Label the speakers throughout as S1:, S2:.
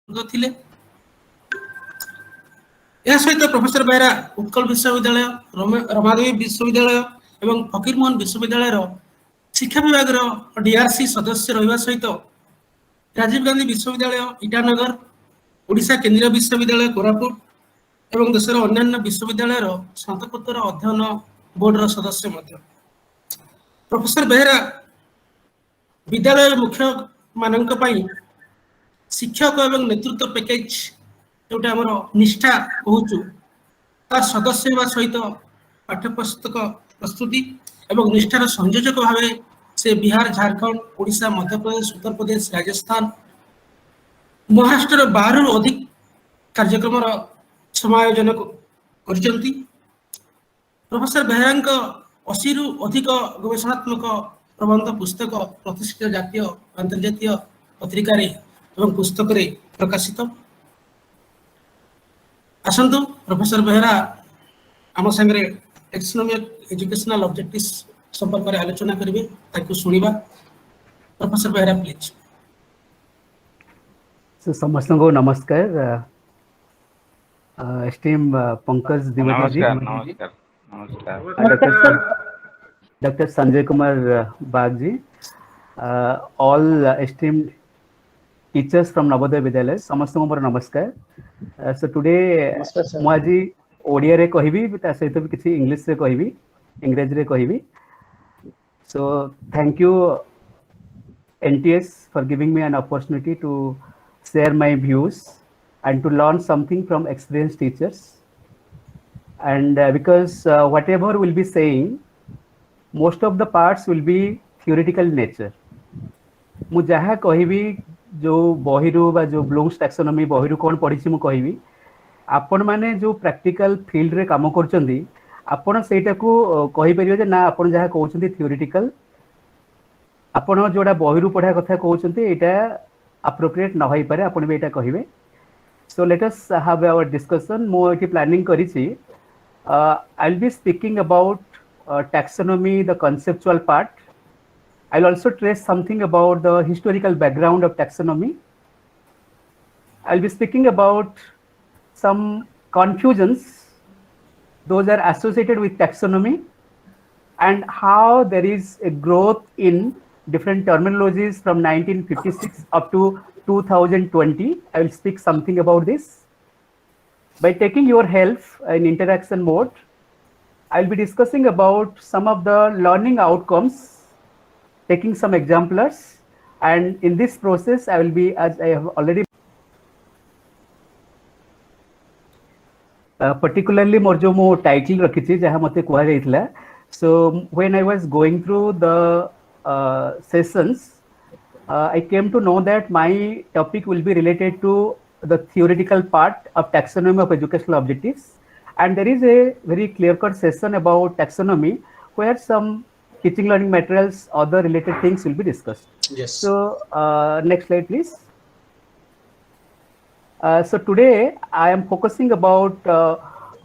S1: ଥିଲେ। ଏହା ସହିତ ପ୍ରଫେସର ବେହେରା ଉତ୍କଳ ବିଶ୍ୱବିଦ୍ୟାଳୟ, ରମାଦେବୀ ବିଶ୍ୱବିଦ୍ୟାଳୟ ଏବଂ ଫକୀରମୋହନ ବିଶ୍ୱବିଦ୍ୟାଳୟର ଶିକ୍ଷା ବିଭାଗର ଡିଆରସି ସଦସ୍ୟ ରହିବା ସହିତ ରାଜୀବ ଗାନ୍ଧୀ ବିଶ୍ୱବିଦ୍ୟାଳୟ ଇଟାନଗର, ଓଡ଼ିଶା କେନ୍ଦ୍ରୀୟ ବିଶ୍ୱବିଦ୍ୟାଳୟ କୋରାପୁଟ ଏବଂ ଦେଶର ଅନ୍ୟାନ୍ୟ ବିଶ୍ୱବିଦ୍ୟାଳୟର ସ୍ନାତକୋତ୍ତର ଅଧ୍ୟୟନ ବୋର୍ଡର ସଦସ୍ୟ ମଧ୍ୟ। ପ୍ରଫେସର ବେହେରା ବିଦ୍ୟାଳୟ ମୁଖ୍ୟ ମାନଙ୍କ ପାଇଁ ଶିକ୍ଷକ ଏବଂ ନେତୃତ୍ୱ ପ୍ୟାକେଜ जोटा आमर निष्ठा कहूँ तार सदस्य होगा सहित पाठ्यपुस्तक प्रस्तुति एवं निष्ठार संयोजक भाव से बिहार, झारखंड, ओडिशा, मध्य प्रदेश, उत्तर प्रदेश, राजस्थान, महाराष्ट्र 12 अधिक कार्यक्रम समायोजन करछंती। प्रोफेसर बेहेरा 80 रु अधिक गवेषणात्मक प्रबंध पुस्तक प्रतिष्ठित जातीय अंतर्जातीय पत्रिका एवं पुस्तक प्रकाशित। आसंतु प्रोफेसर बेहेरा आम संगे टेक्सोनोमी एजुकेशनल ऑब्जेक्टिव्स संपर्क में आलोचना करेंगे, ताकि सुनिबा। Professor Behera please.
S2: समस्त को नमस्कार। एस्टीम पंकज द्विवेदी जी,
S3: नमस्कार।
S2: Doctor Sanjay Kumar Bag ji, all esteemed teachers from Navodaya Vidyalaya, समस्त को नमस्कार। सो टुडे मु आज ओडिया रे कहबी, ता सहित भी किसी इंग्लिश रे कहबी, इंग्रेजी रे कहबी। So thank you NTS for giving me an opportunity to share my views and to learn something from experienced teachers. And because whatever we'll be saying, most of the parts will be theoretical nature. मु जहाँ कहबी जो बहिरू बा जो Bloom's taxonomy बहिरू कौन पढ़ी मु कहबी, आपण माने जो प्रैक्टिकल फील्ड रे काम करचंदी आपण सेटा को कहि परियो जे ना आपण जहाँ कहउचंदी थियोरेटिकल, आपण जोड़ा बहिरू पढ़ा कथा कहउचंदी एटा अप्रोप्रिएट न होई पारे, आपण भी एटा कहिबे। So let us have our discussion. मो एटी प्लानिंग करिछि, I will be speaking about taxonomy, the conceptual part. I'll also trace something about the historical background of taxonomy. I'll be speaking about some confusions, those are associated with taxonomy, and how there is a growth in different terminologies from 1956 up to 2020. I will speak something about this. By taking your help in interaction mode, I'll be discussing about some of the learning outcomes, taking some exemplars, and in this process I will be, as I have already particularly मोर जो मो title रखी थी जहाँ मते कहा जाइतला. So when I was going through the sessions, I came to know that my topic will be related to the theoretical part of taxonomy of educational objectives, and there is a very clear-cut session about taxonomy where some teaching learning materials, other related things will be discussed.
S1: Yes.
S2: So next slide please. So today I am focusing about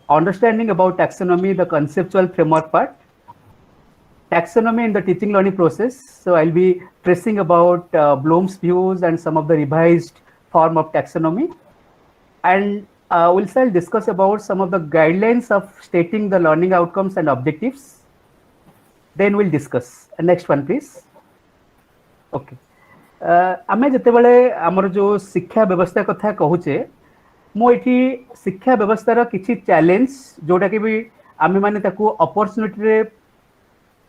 S2: understanding about taxonomy, the conceptual framework part, taxonomy in the teaching learning process. So I'll be tracing about Bloom's views and some of the revised form of taxonomy, and we'll still discuss about some of the guidelines of stating the learning outcomes and objectives. Then we'll discuss. Next one please. Okay. आमे जते बेले हमर जो शिक्षा व्यवस्था कथा कहूचे, मो एठी शिक्षा व्यवस्था रो किछि चैलेंज जोटा कि भी आमे माने ताकू अपॉर्चुनिटी रे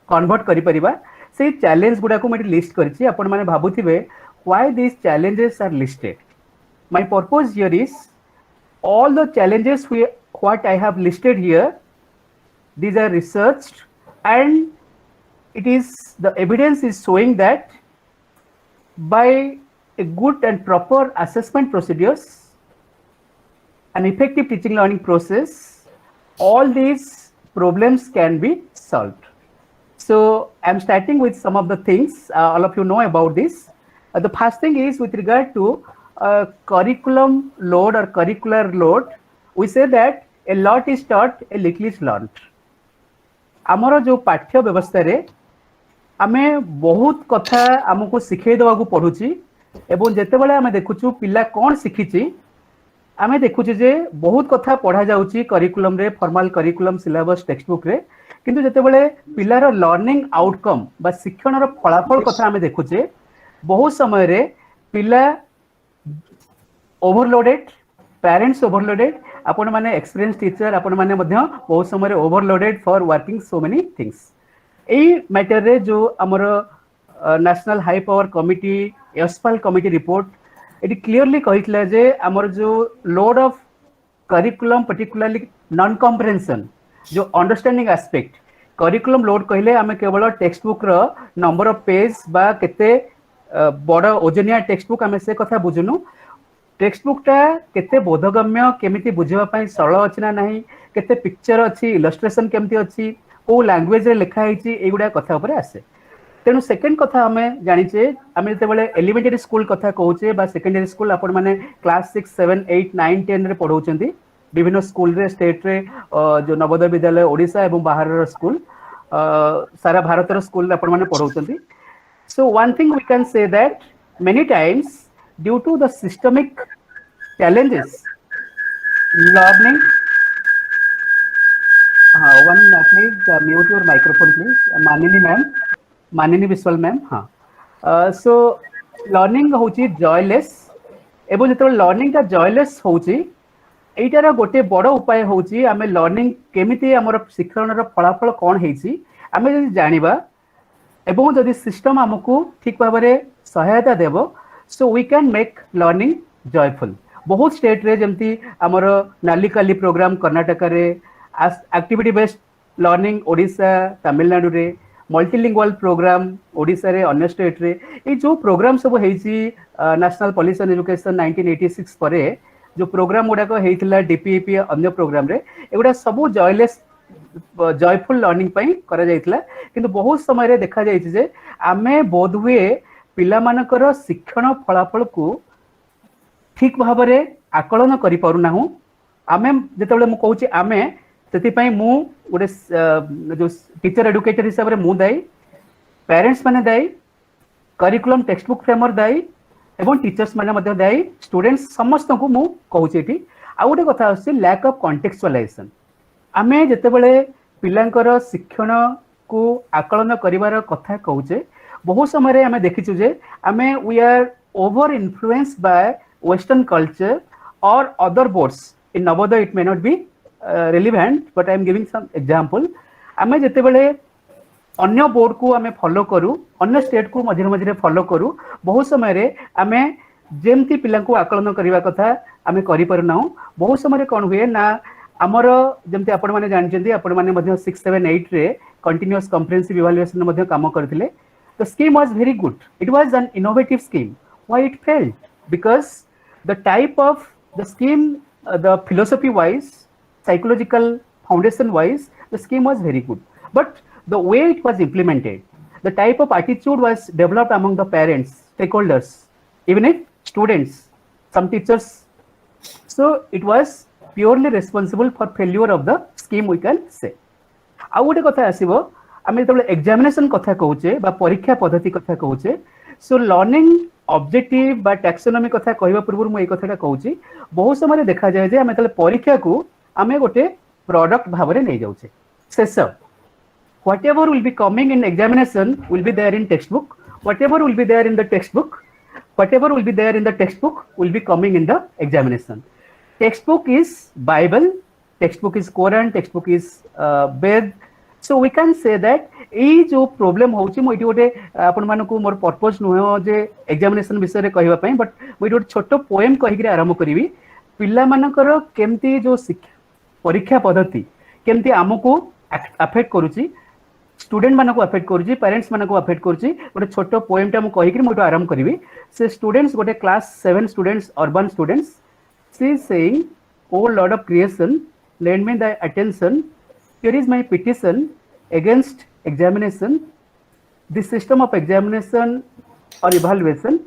S2: कन्वर्ट करि परिबा, से चैलेंज गुडा को मैं लिस्ट करछि. आपण माने भाबुथिबे why these challenges are listed. My purpose here is all the challenges what I have listed here, these are researched, and it is the evidence is showing that by a good and proper assessment procedures, an effective teaching learning process, all these problems can be solved. So I'm starting with some of the things all of you know about this. The first thing is with regard to curriculum load or curricular load. We say that a lot is taught, a little is learned. आमर जो पाठ्य व्यवस्था रे आमे बहुत कथा आमको सिखे देवा को पड़ुची, एवं जेतेबेले आमे देखुछु पिला कोन शिखिछि आमे देखुछु जे बहुत कथा पढ़ा जाउछि करिकुलम रे formal curriculum syllabus text book रे किंतु जेतेबेले पिलार लर्निंग आउटकम बा शिक्षणर फलाफल कथा आमे देखुछे बहुत समय रे पिला ओवरलोडेड पेरेंट्स ओवरलोडेड आपण माने एक्सपीरियंस टीचर आपण माने मध्य बहुत समय overloaded for working so many things एई मैटर रे जो हमर national high power committee Yashpal committee report एटी क्लियरली कहितला जे हमर जो load of curriculum particularly non comprehension जो अंडरस्टैंडिंग एस्पेक्ट करिकुलम लोड कहले आमे केवल टेक्स्ट बुक रो नंबर ऑफ पेज बा केते बड़ ओजनिया टेक्स्ट बुक आमे से कथा बुझुनु टेक्स्ट बुक टा केते बोधगम्य केमिति बुझिबा पई सरल अछि ना नाही केते पिक्चर अछि इलस्ट्रेशन केमिति अछि ओ लैंग्वेज रे लिखा हिची एगुडा कथा ऊपर आसे तेणु सेकेंड कथा आमे जानिचे आमे जेतेबेले एलिमेंटरी स्कूल कथा कहूचे बा सेकेंडरी स्कूल आपण माने क्लास 6 7 8 9 10 रे पढौचंती विभिन्न स्कूल रे स्टेट रे जो नवोदय विद्यालय ओडिशा एवं बाहर रो स्कूल सारा भारत रो स्कूल आपण माने पढौचंती so one thing we can say that many times due to the systemic challenges learning one please mute your microphone please Manini Vishwal ma'am हाँ सो लर्निंग होची जॉयलेस एवं जेतो लर्निंग का जॉयलेस होची एटार गोटे बड़ उपाय होची आमे लर्निंग केमिति हमर शिक्षणर फलाफल कोन हेची आमे जदि जानिबा एवं जदि सिस्टम हमकु ठीक भाबरे सहायता देबो so we can make learning joyful बहुत स्टेट रे जेमती हमर नालिकाली प्रोग्राम कर्नाटक रे activity based learning Odisha Tamil Nadu रे मल्टीलिंगुअल प्रोग्राम ओडिशा रे अन्य स्टेट रे ए जो प्रोग्राम सब हेची नेशनल पॉलिसी ऑन एजुकेशन 1986 परे जो प्रोग्राम गुडा को हेतिला डीपीईपी अन्य प्रोग्राम रे एगुडा सब जॉयलेस जॉयफुल लर्निंग पई करा जायतिला किंतु बहुत समय रे देखा जायछि जे आमे बोधवे पिला मानकर शिक्षण फलाफल को ठीक भाबरे आकलन करि पारु नाहु आमे जेतेबेले मु कहूछि आमे सेति पई मु गोटे जो टीचर एडुकेटर हिसाब रे मु दाई पेरेंट्स माने दाई करिकुलम टेक्स्ट बुक फ्रेमर दाई एवं टीचर्स माने मध्य दाई स्टूडेंट्स समस्त को मु कहूछि एठी आ गोटे कथा आछि लैक ऑफ कॉन्टेक्चुअलाइजेशन आमे जेतेबेले पिलांकर शिक्षण को आकलन करिवार कथा कहूचे बहुत समय रे आमे देखिछु जे आमे we are over influenced by western culture और other boards in Navodaya it may not be relevant but I am giving some example आमे जेतेबेले अन्य बोर्ड को आमे फॉलो करू अन्य स्टेट को मझिरे मझिरे फॉलो करू बहुत समय रे आमे जेमती पिला को आकलन करिवा कथा आमे करि पर नाउ बहुत समय रे कोन हुए ना हमर जेमती आपण माने जानचंदी आपण माने मध्य 6 7 8 रे कंटीन्यूअस कॉम्प्रिहेंसिव इवैल्यूएशन मध्य काम करथिले the scheme was very good it was an innovative scheme why it failed because the type of the scheme the philosophy wise psychological foundation wise the scheme was very good but the way it was implemented the type of attitude was developed among the parents stakeholders even if students some teachers so it was purely responsible for failure of the scheme we can say आ गोटे कथा आसीबो आमे तबले examination कथा कहूचे बा परीक्षा पद्धति कथा कहूचे सो learning objective बा टैक्सोनॉमी कथा कहबा पूर्व मु ए कथाटा कहूची बहुत समय देखा जाय जे आमे तले परीक्षा को आमे गोटे प्रोडक्ट भाबरे नै जाउछे शेष whatever will be coming in examination will be there in textbook whatever will be there in the textbook whatever will be there in the textbook will be coming in the examination textbook is bible textbook is quran textbook is ved so we can say that ei jo problem hochi mo iti gote apun manku mor purpose no je examination विषय रे कहबा पई but mo iti gote छोटो poem कहि के आरंभ करिवि पिल्ला मानकर केमती जो शिक्षा परीक्षा पद्धति केमती हमको अफेक्ट करूची स्टूडेंट मानको अफेक्ट करूची पेरेंट्स मानको अफेक्ट करूची गोटे छोटो पोएम टा मु कहि कि मोटो आरंभ करबी से स्टूडेंट्स गोटे class 7 students urban students see saying O Lord of creation lend me the attention here is my petition against examination this system of examination और evaluation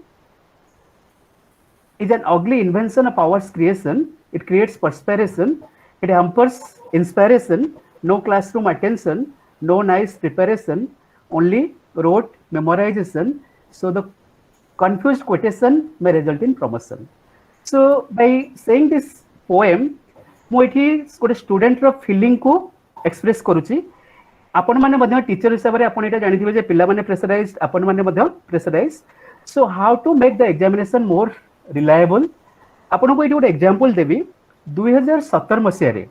S2: is an ugly invention of ours creation it creates perspiration it hampers inspiration no classroom attention no nice preparation only rote memorization so the confused quotation may result in promotion. So by saying this poem ମୁଁ ଏଠି ଗୋଟେ ଷ୍ଟୁଡେଣ୍ଟର filling କୁ express କରୁଛି। ଆପଣମାନେ ମଧ୍ୟ teacher ହିସାବରେ ଆପଣ ଏଇଟା ଜାଣିଥିବେ ଯେ ପିଲାମାନେ ପ୍ରେସରାଇଜ୍ଡ, ଆପଣମାନେ ମଧ୍ୟ pressurized. So how to make the examination more reliable. ଆପଣଙ୍କୁ ଏଇଠି ଗୋଟେ ଏକ୍ଜାମ୍ପଲ୍ ଦେବି। 2017 ମସିହାରେ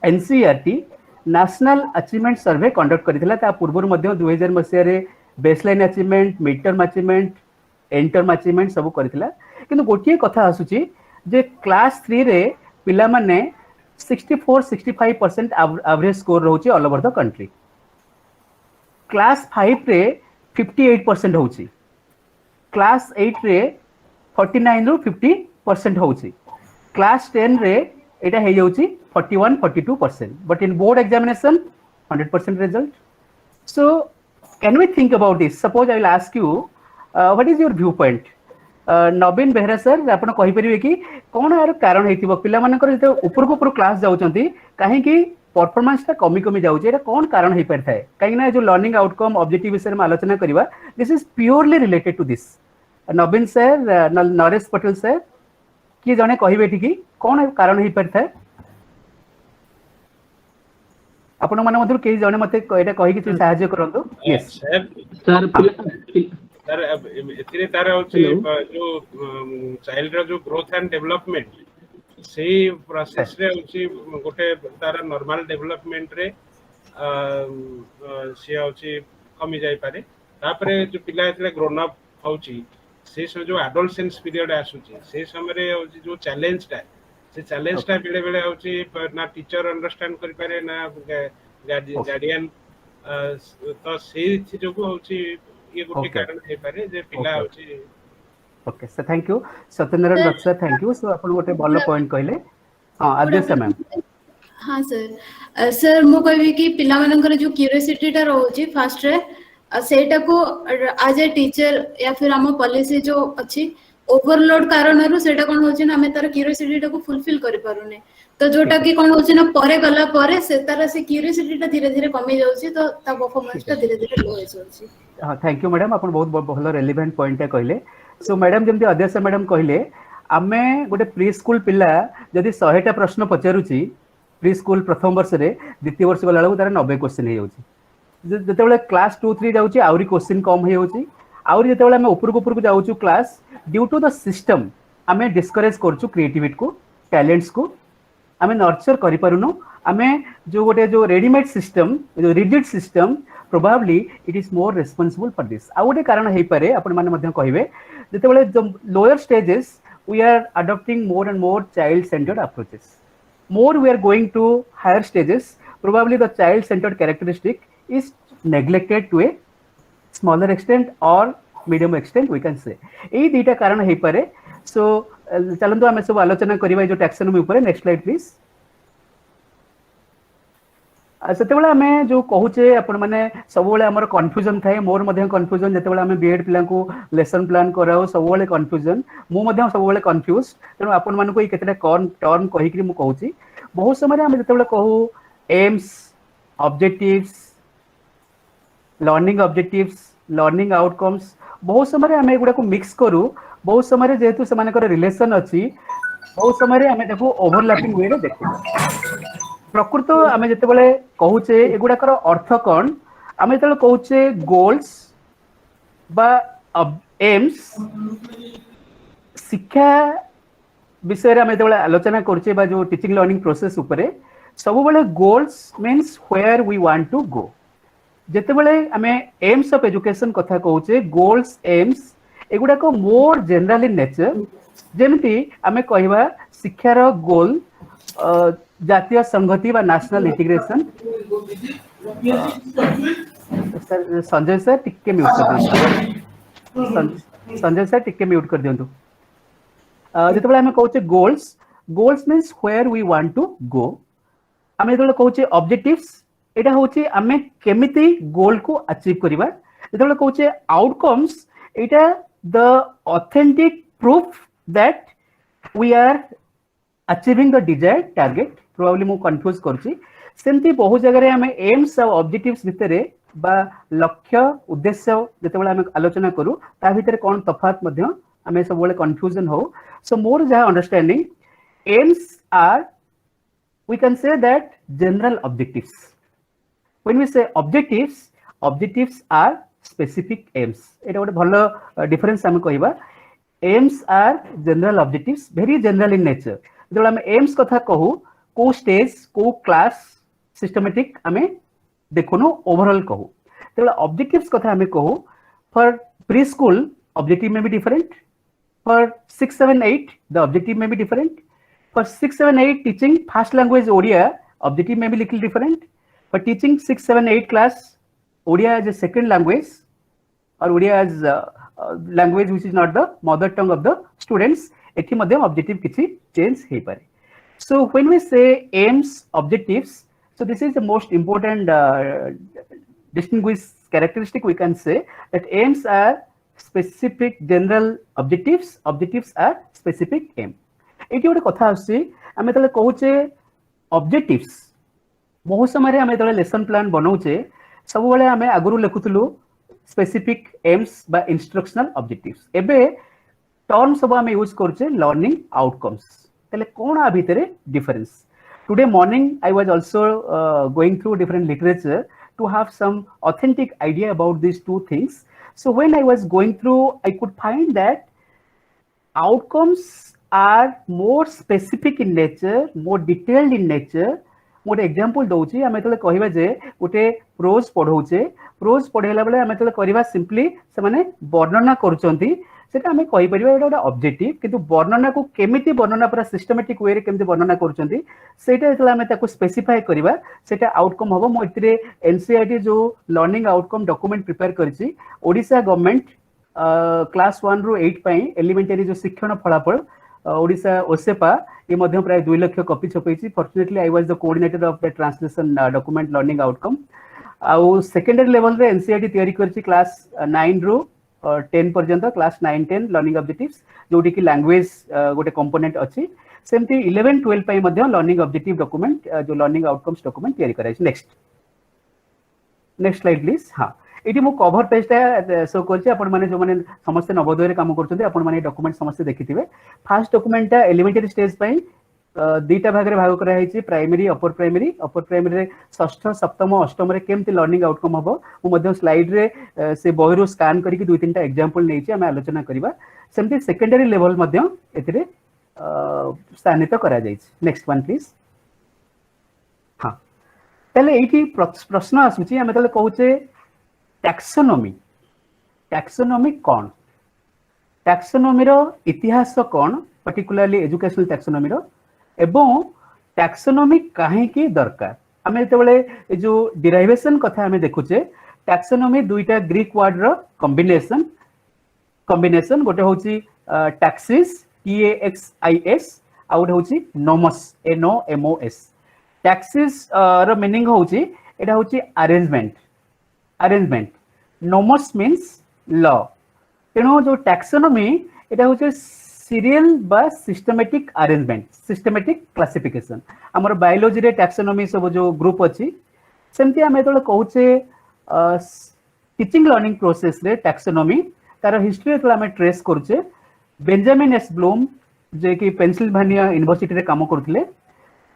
S2: NCERT national achievement survey conduct କରିଥିଲା। ତା ପୂର୍ବରୁ ମଧ୍ୟ 2000 ମସିହାରେ baseline achievement, mid term achievement, end term achievement ସବୁ କରିଥିଲା। କିନ୍ତୁ ଗୋଟିଏ କଥା ଆସୁଛି ଯେ କ୍ଲାସ୍ 3 ରେ ପିଲାମାନେ 64-65% average score ରହୁଛି all over the country। Class 5 रे 58% होउची, क्लास 8 रे 49 रु 50% होउची, क्लास 10 रे एटा हे जाउची 41-42%, but in board examination 100% result। So can we think about this? Suppose I will ask you what is your viewpoint? Naveen Behera sir आपण कहि परिबे कि कोन यार कारण हेतिबो पिला मानकर जे ऊपर को ऊपर क्लास जाउचंती काहे कि परफॉर्मेंस ता कमी कमी जाउचे, एटा कोन कारण हे परथाय? काहे ना जो लर्निंग आउटकम ऑब्जेक्टिव विषय में आलोचना करिबा, this is purely related to this. Naveen sir, Naresh Patel sir कि जने कहिबे कि कोन कारण हे परथाय? आपण माने मधुर के जने मते एटा कहि कि सहायता करंतु। यस
S3: सर सर एथिरे तार होची जो चाइल्ड रो जो ग्रोथ एंड डेवलपमेंट से प्रोसेस रे होची गोटे तार नॉर्मल डेवलपमेंट रे से होची कमी जाई पारे। तापरे जो पिला एथिले ग्रोन अप होची से सब जो एडोलसेंस पीरियड आसुची से समय रे होची जो चैलेंज टा, से चैलेंज टा बेले बेले होची ना टीचर अंडरस्टैंड करि पारे ना गार्डियन। तो से जो होची ये गोटे कारण हे पारे जे पिला होची।
S2: Okay sir, thank you Satyanarayan Dutta sir, thank you. So आपण गोटे भलो पॉइंट कहले। हां आदेशा मैम।
S4: हां सर, सर मो कहबी कि पिला मानकर जो क्यूरियोसिटी टा रहउची फास्ट रे सेटा को एज ए टीचर या फिर हम पॉलिसी जो अछि ओवरलोड कारणरू सेटा कोन होची ना हमें तार क्यूरियोसिटी टा को फुलफिल करि पारुने। तो जोटा कि कोन होची ना परे गला परे से तार से क्यूरियोसिटी टा धीरे धीरे कमी जाउची, तो ता परफॉर्मेंस टा धीरे धीरे लो हो जाउची।
S2: हां थैंक यू मैडम, आपण बहुत भलो रेलेवेंट पॉइंट कहले। सो मैडम जेमती अध्यक्ष मैडम कहले आमे गोटे प्री स्कूल पिला जदि 100टा प्रश्न पचारुची प्री स्कूल प्रथम वर्ष रे द्वितीय वर्ष गला तार 90 क्वेश्चन हे जाउची। जेतेबेले क्लास 2-3 जाउची आउरी क्वेश्चन कम हे जाउची। आउरी जेतेबेले आमे ऊपर को जाउचू class, due to the system आमे डिस्करेज करचू क्रिएटिविटी को, टैलेंट्स को आमे नर्चर करि पारुनो। आमे जो गोटे जो रेडीमेड सिस्टम, जो rigid system, probably it is more responsible for this. आ गोटे कारण हे पारे आपण माने मध्य कहिबे जेतेबेले जो lower stages we are adopting more and more child centred approaches, more we are going to higher stages, probably the child centered characteristic is neglected to a smaller extent or medium extent we can say। एई दीटा कारण हे पारे। सो चलंतु आमे सब आलोचना करिबा जो taxonomy ऊपर। Next slide please. सेतेबेले आमे जो कहूचे आपण माने सबबेले हमर कन्फ्यूजन थाए, मोर मध्ये कन्फ्यूजन जेतेबेले आमे बीएड पिला को लेसन प्लान कराओ सबबेले कन्फ्यूजन, मु मध्ये सबबेले कन्फ्यूज। तेनु आपण मानको ई केतेटा टर्म कहि कि मु कहूची। बहुत समय आमे जेतेबेले कहू AIIMS, objectives, learning objectives, learning outcomes, बहुत समय आमे एगुडा को मिक्स करू। बहुत समय जेहेतु से मानकर रिलेशन अछि, बहुत समय आमे देखू ओवरलैपिंग वे रे देखू। प्रकृत आमे जेतेबेले कहूचे एगुडाकर अर्थ कोन, आमे जेतेबेले कहूचे गोल्स बा एम्स, शिक्षा विषय रे आमे जेतेबेले आलोचना करचे बा जो टीचिंग लर्निंग प्रोसेस ऊपरे सब बेले goals means where we want to go. जेतेबेले आमे एम्स ऑफ एजुकेशन कथा कहूचे, गोल्स एम्स एगुडा को मोर जनरल इन नेचर। जेमती आमे कहबा शिक्षार गोल जातीय संगति बा national integration. Sir Sanjay sir टिके म्यूट कर दियंतु। संजय सर टिके म्यूट कर दियंतु। जेतेबेले आमे कहूचे goals, goals means where we want to go. आमे जेतेबेले कहूचे ऑब्जेक्टिव्स, एटा होची आमे केमिति गोल को अचीव करिबा। जेतेबेले कहूचे आउटकम्स, एटा the authentic proof that we are achieving the desired target. Probably मु कंफ्यूज करछि। सेमती बहुत जगह रे हमें एम्स और ऑब्जेक्टिव्स भितरे बा लक्ष्य उद्देश्य जेतेबेले आमे आलोचना करू ता भितर कोन तफात मध्य आमे सब बेले कंफ्यूजन हो सो मोर जहा understanding aims are we can say that general objectives. When we say objectives, objectives are specific aims. এটা ଗୋଟେ ଭଲ difference ଆମେ କହିବା aims are general objectives, very general in nature. ଯେତେବେଳେ ଆମେ aims କଥା କହୁ କୋ stage କୋ class systematic ଆମେ ଦେଖୁନୁ overall କହୁ ଯେତେବେଳେ objectives କଥା ଆମେ କହୁ for preschool objective may be different, for 6 7 8 the objective may be different, for 6 7 8 teaching first language Odia objective may be little different, for teaching 6 7 8 class Odia as a second language or Odia as language which is not the mother tongue of the students ethi madhyam objective kichi change hei pare. So when we say aims objectives, so this is the most important distinguished characteristic we can say that aims are specific general objectives, objectives are specific aim. Eighty गोटे कथा आसी आमे तले कहूचे objectives बहुत समय आमे तले lesson plan बनाउचे सब बेले आमे आगुरु लेखुतलु स्पेसिफिक एम्स बा इंस्ट्रक्शनल ऑब्जेक्टिव्स एबे टर्म सब आमे यूज करचे लर्निंग आउटकम्स तले कोन आ भितरे difference today morning I was also going through different literature to have some authentic idea about this two things so when I was going through I could find that outcomes are more specific in nature, more detailed in nature. मोटे example दउची आमे तले कहिबा जे गोटे pros पढौचे pros पढेला बेले आमे तले करिबा simply से माने वर्णना करूचंती सेटा आमे कहि परिबा एटा गोटे ऑब्जेक्टिव किंतु वर्णना को केमिति वर्णना पूरा सिस्टमैटिक वे रे केमिति वर्णना करूचंती सेटा जेतला आमे ताको स्पेसिफाई करिबा सेटा आउटकम होबो मो इतरे एनसीईआरटी जो लर्निंग आउटकम डॉक्यूमेंट प्रिपेयर करची ओडिसा गवर्नमेंट क्लास 1 रो 8 पई एलिमेंटरी जो शिक्षण फलाफल ओडिसा ओसेपा ये मध्य प्राय 2 लाख कॉपी छपैछि fortunately I was the coordinator of the translation document learning outcome आउ सेकेंडरी लेवल रे एनसीईआरटी तयारी करछि क्लास 9 रो 10 पर्यंत क्लास 9 10 लर्निंग ऑब्जेक्टिव्स जोटी कि लैंग्वेज गोटे कंपोनेंट अछि सेमती 11 12 पई मध्य लर्निंग ऑब्जेक्टिव डॉक्यूमेंट जो लर्निंग आउटकम्स डॉक्यूमेंट तयारी कराइछि नेक्स्ट स्लाइड प्लीज हां एटी मो कवर पेज ता शो करछि आपण माने जो माने समस्त नवोदय रे काम करछन्ते आपण माने डॉक्यूमेंट समस्त देखिथिबे फर्स्ट डॉक्यूमेंट ता एलिमेंटरी स्टेज पई दुईटा भाग रे भाग करा हैछि प्राइमरी अपर प्राइमरी रे षष्ठ सप्तम अष्टम रे केमति लर्निंग आउटकम हबो मो मध्य स्लाइड रे से बहिरो स्कैन करके दुई तीनटा एग्जांपल नेछि हम आलोचना करिबा सेमति सेकेंडरी लेवल मध्य एथिरे स्थानित करा जाइछि नेक्स्ट वन प्लीज हां तले एठी प्रश्न आसुछि हम तले कहूचे टैक्सोनॉमी कौन टैक्सोनॉमी रो इतिहास कौन पर्टिकुलरली एजुकेशनल टैक्सोनॉमी रो एवं टैक्सोनॉमी काहे की दरकार हमें जेते बेले जो डिराइवेशन कथा हमें देखुचे टैक्सोनॉमी दुईटा ग्रीक वर्ड रो कॉम्बिनेशन गोटे होची टैक्सिस TAXIS आ गोटे होची नोमस NOMOS टैक्सिस रो मीनिंग होची एटा होची अरेंजमेंट नोमस मीन्स लॉ तेणु जो टैक्सोनॉमी एटा होचे सीरियल बा सिस्टमैटिक अरेंजमेंट सिस्टमैटिक क्लासिफिकेशन हमर बायोलॉजी रे टैक्सोनॉमी सब जो ग्रुप अछि सेमति हम एतले कहूचे टीचिंग लर्निंग प्रोसेस रे टैक्सोनॉमी तार हिस्ट्री एतले हम ट्रेस करछे बेंजामिन एस ब्लूम जे कि पेंसिल्वेनिया यूनिवर्सिटी रे काम करथिले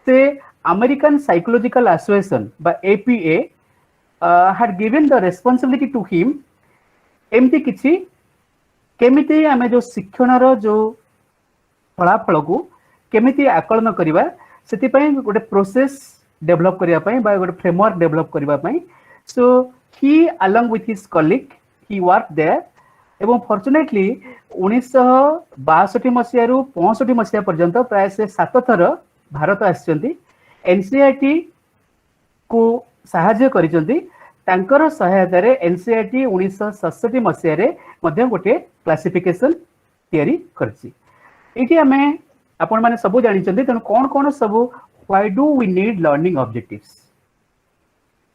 S2: से अमेरिकन साइकोलॉजिकल एसोसिएशन बा APA had given the responsibility to him एमती किछि केमिति आमे जो शिक्षण रो जो फलाफल को केमिति आकलन करिबा सेति पई गोटे प्रोसेस डेवलप करिया पई बा गोटे फ्रेमवर्क डेवलप करिबा पई सो ही along with his colleague he worked there एवं फॉर्चुनेटली 1962 मसिया रु 65 मसिया पर्यंत प्राय से 7 थर भारत आछंती एनसीईआरटी को साहाय्य करिसंती तांकर सहायता रे एनसीईआरटी 1967 मसिया रे मध्ये गोटे क्लासिफिकेशन तयारी करछि एठी हमें आपण माने सब जानिसंती तन कोन सब why do we need learning objectives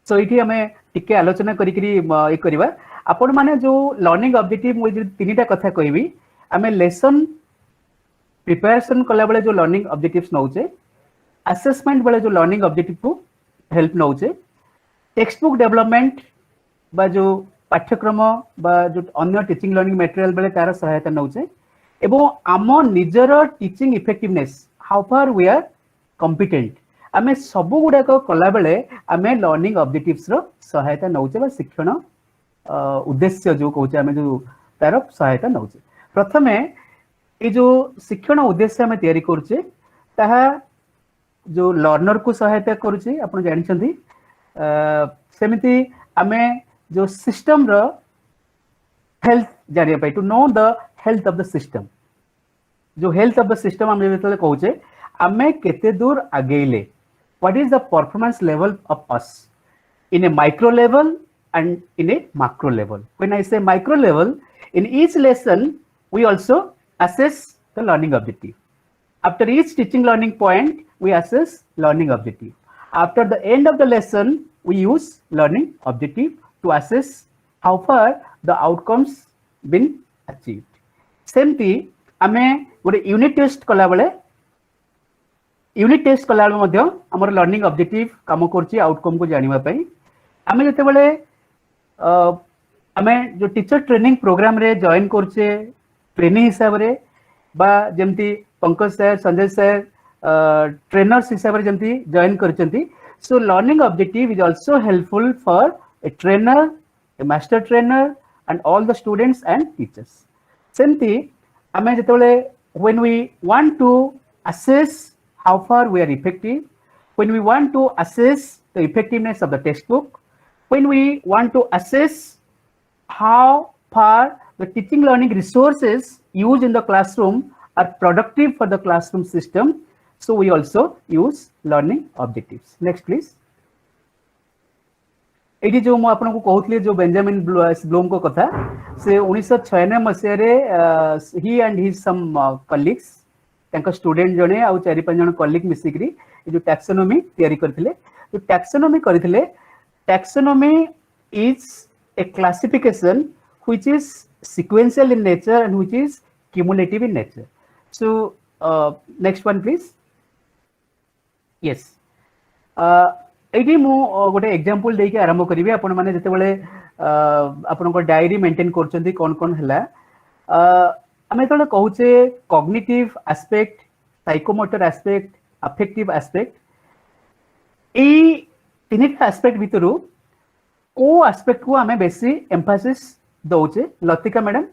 S2: so एठी हमें टिके आलोचना करिकरी ए करबा आपण माने जो लर्निंग ऑब्जेक्टिव मु तीनटा कथा कहबी हमें लेसन प्रिपरेशन कला बेले जो लर्निंग ऑब्जेक्टिव्स नउचे असेसमेंट बेले जो लर्निंग ऑब्जेक्टिव को हेल्प नउचे टेक्स्ट बुक डेवलपमेंट बा जो पाठ्यक्रम बा जो अन्य टीचिंग लर्निंग मटेरियल बेले तार सहायता नउचे एवं आम निजर teaching effectiveness how far we are competent आमे सब गुड़ाक कला बेले आमे लर्निंग ऑब्जेक्टिव्स रो सहायता नउचे बा शिक्षण उद्देश्य जो कहूचे आमे जो तार सहायता नउचे प्रथमे ये जो शिक्षण उद्देश्य आमे तैयारी करछे ताहा जो लर्नर को सहायता करुचे आपण जानिछंती सेमिति आमे जो सिस्टम रो हेल्थ जानिया पाई to know the health of the system जो हेल्थ ऑफ द सिस्टम आमे बेतले कहूचे आमे केते दूर आगेले what is the performance level of us in a micro level and in a macro level. When I say micro level, in each lesson we also assess the learning objective. After each teaching learning point we assess learning objective. After the end of the lesson we use learning objective to assess how far the outcomes been achieved. सेमती आमे गोटे unit test कला बेले unit test कला बेले मध्य हमर learning objective काम करछि आउटकम को जानिबा पई आमे जते बेले आमे जो टीचर ट्रेनिंग प्रोग्राम रे जॉइन करछे ट्रेनिंग हिसाब रे बा जेमती Pankaj sir Sanjay sir trainers हिसाब रे जेमती जॉइन करछंती so learning objective is also helpful for a trainer a master trainer and all the students and teachers सेमती आमे जते बेले when we want to assess how far we are effective, when we want to assess the effectiveness of the textbook, when we want to assess how far the teaching learning resources used in the classroom are productive for the classroom system, so we also use learning objectives. Next please. Eighty जो मु आपन को कहउतले जो Benjamin Bloom को कथा से 1996 मसिया रे ही and his some colleagues तांका स्टूडेंट जने आ 4-5 जन कलीग मिसिकरी जो टैक्सोनॉमी तयारी करथिले जो टैक्सोनॉमी करथिले taxonomy is a classification which is sequential in nature and which is cumulative in nature so next one please yes eighty मु गोटे एग्जांपल देके आरंभ करिवे आपण माने जते बेले आपण को डायरी मेंटेन करचंती कोन कोन हला हमें तो कहूचे cognitive aspect psychomotor aspect affective aspect ए तीनटा एस्पेक्ट भितरु को एस्पेक्ट को हमें बेसी एम्फासिस दउचे Latika madam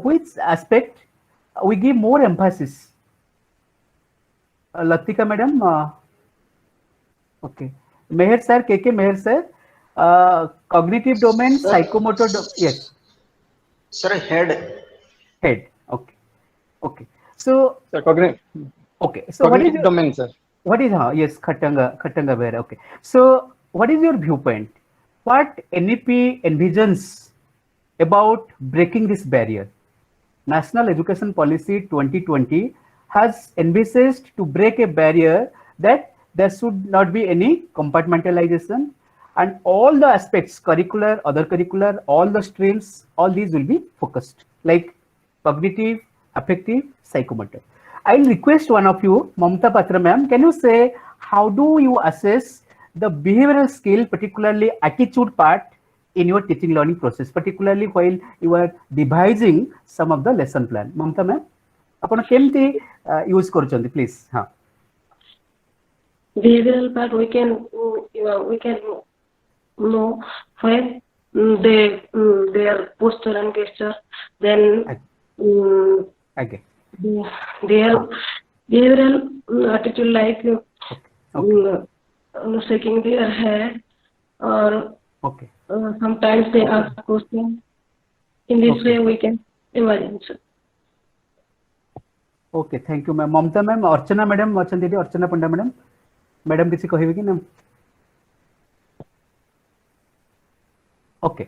S2: which aspect we give more emphasis Latika madam okay Mehar sir के Mehar sir cognitive domain psychomotor yes
S5: sir head
S2: okay so
S5: sir cognitive
S2: okay so what is your
S5: domain sir
S2: what is yes khatanga where okay so what is your viewpoint what NEP envisions about breaking this barrier National Education Policy 2020 has envisaged to break a barrier that there should not be any compartmentalization and all the aspects curricular other curricular all the streams all these will be focused like cognitive affective psychomotor. I'll request one of you Mamta Patra ma'am can you say how do you assess the behavioral skill particularly attitude part in your teaching learning process particularly while you are devising some of the lesson plan Mamta ma'am आपण केमती use करचंती please हां
S6: behavioral part we can know when their posture and gesture then
S2: okay
S6: their behavioral attitude like shaking their head or
S2: okay
S6: sometimes they ask questions in this way we can imagine sir.
S2: Okay thank you ma'am Mamta ma'am Archana madam अछंती Archana Panda madam madam किसी कहबे कि ना okay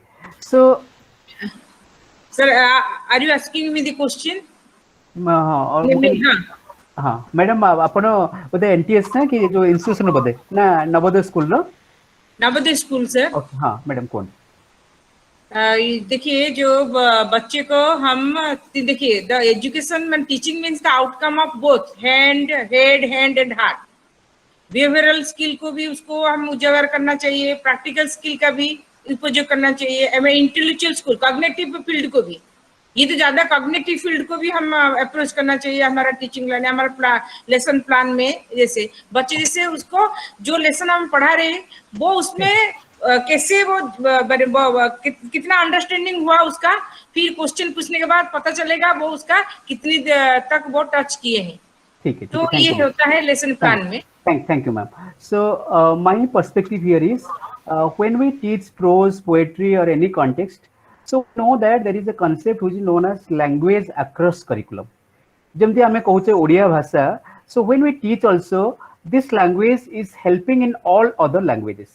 S2: so
S7: sir are you asking me the question
S2: हां madam आपण बोले NTS ना कि जो इंस्टीट्यूशन बोले ना Navodaya school no
S7: Navodaya school sir
S2: okay हां मैडम कौन
S7: देखिए जो बच्चे को हम देखिए द एजुकेशन में teaching means the outcome of both head hand and heart behavioural skill को भी उसको हम उजागर करना चाहिए, प्रैक्टिकल स्किल का भी उपयोग करना चाहिए, हमें इंटेलेक्चुअल स्किल, कॉग्निटिव फील्ड को भी, ये तो ज्यादा कॉग्निटिव फील्ड को भी हम अप्रोच करना चाहिए हमारा टीचिंग लाइन, हमारा लेसन प्लान में। जैसे बच्चे जैसे उसको जो लेसन हम पढ़ा रहे हैं वो उसमें कैसे वो कितना अंडरस्टैंडिंग हुआ उसका, फिर क्वेश्चन पूछने के बाद पता चलेगा वो उसका कितनी तक वो टच किए हैं।
S2: ठीक है,
S7: तो ये होता है लेसन प्लान में।
S2: Thank you, ma'am. So, my perspective here is when we teach prose, poetry, or any context, so we know that there is a concept which is known as language across curriculum. जमती आमे कहूचे ओडिया भाषा, so when we teach also, this language is helping in all other languages.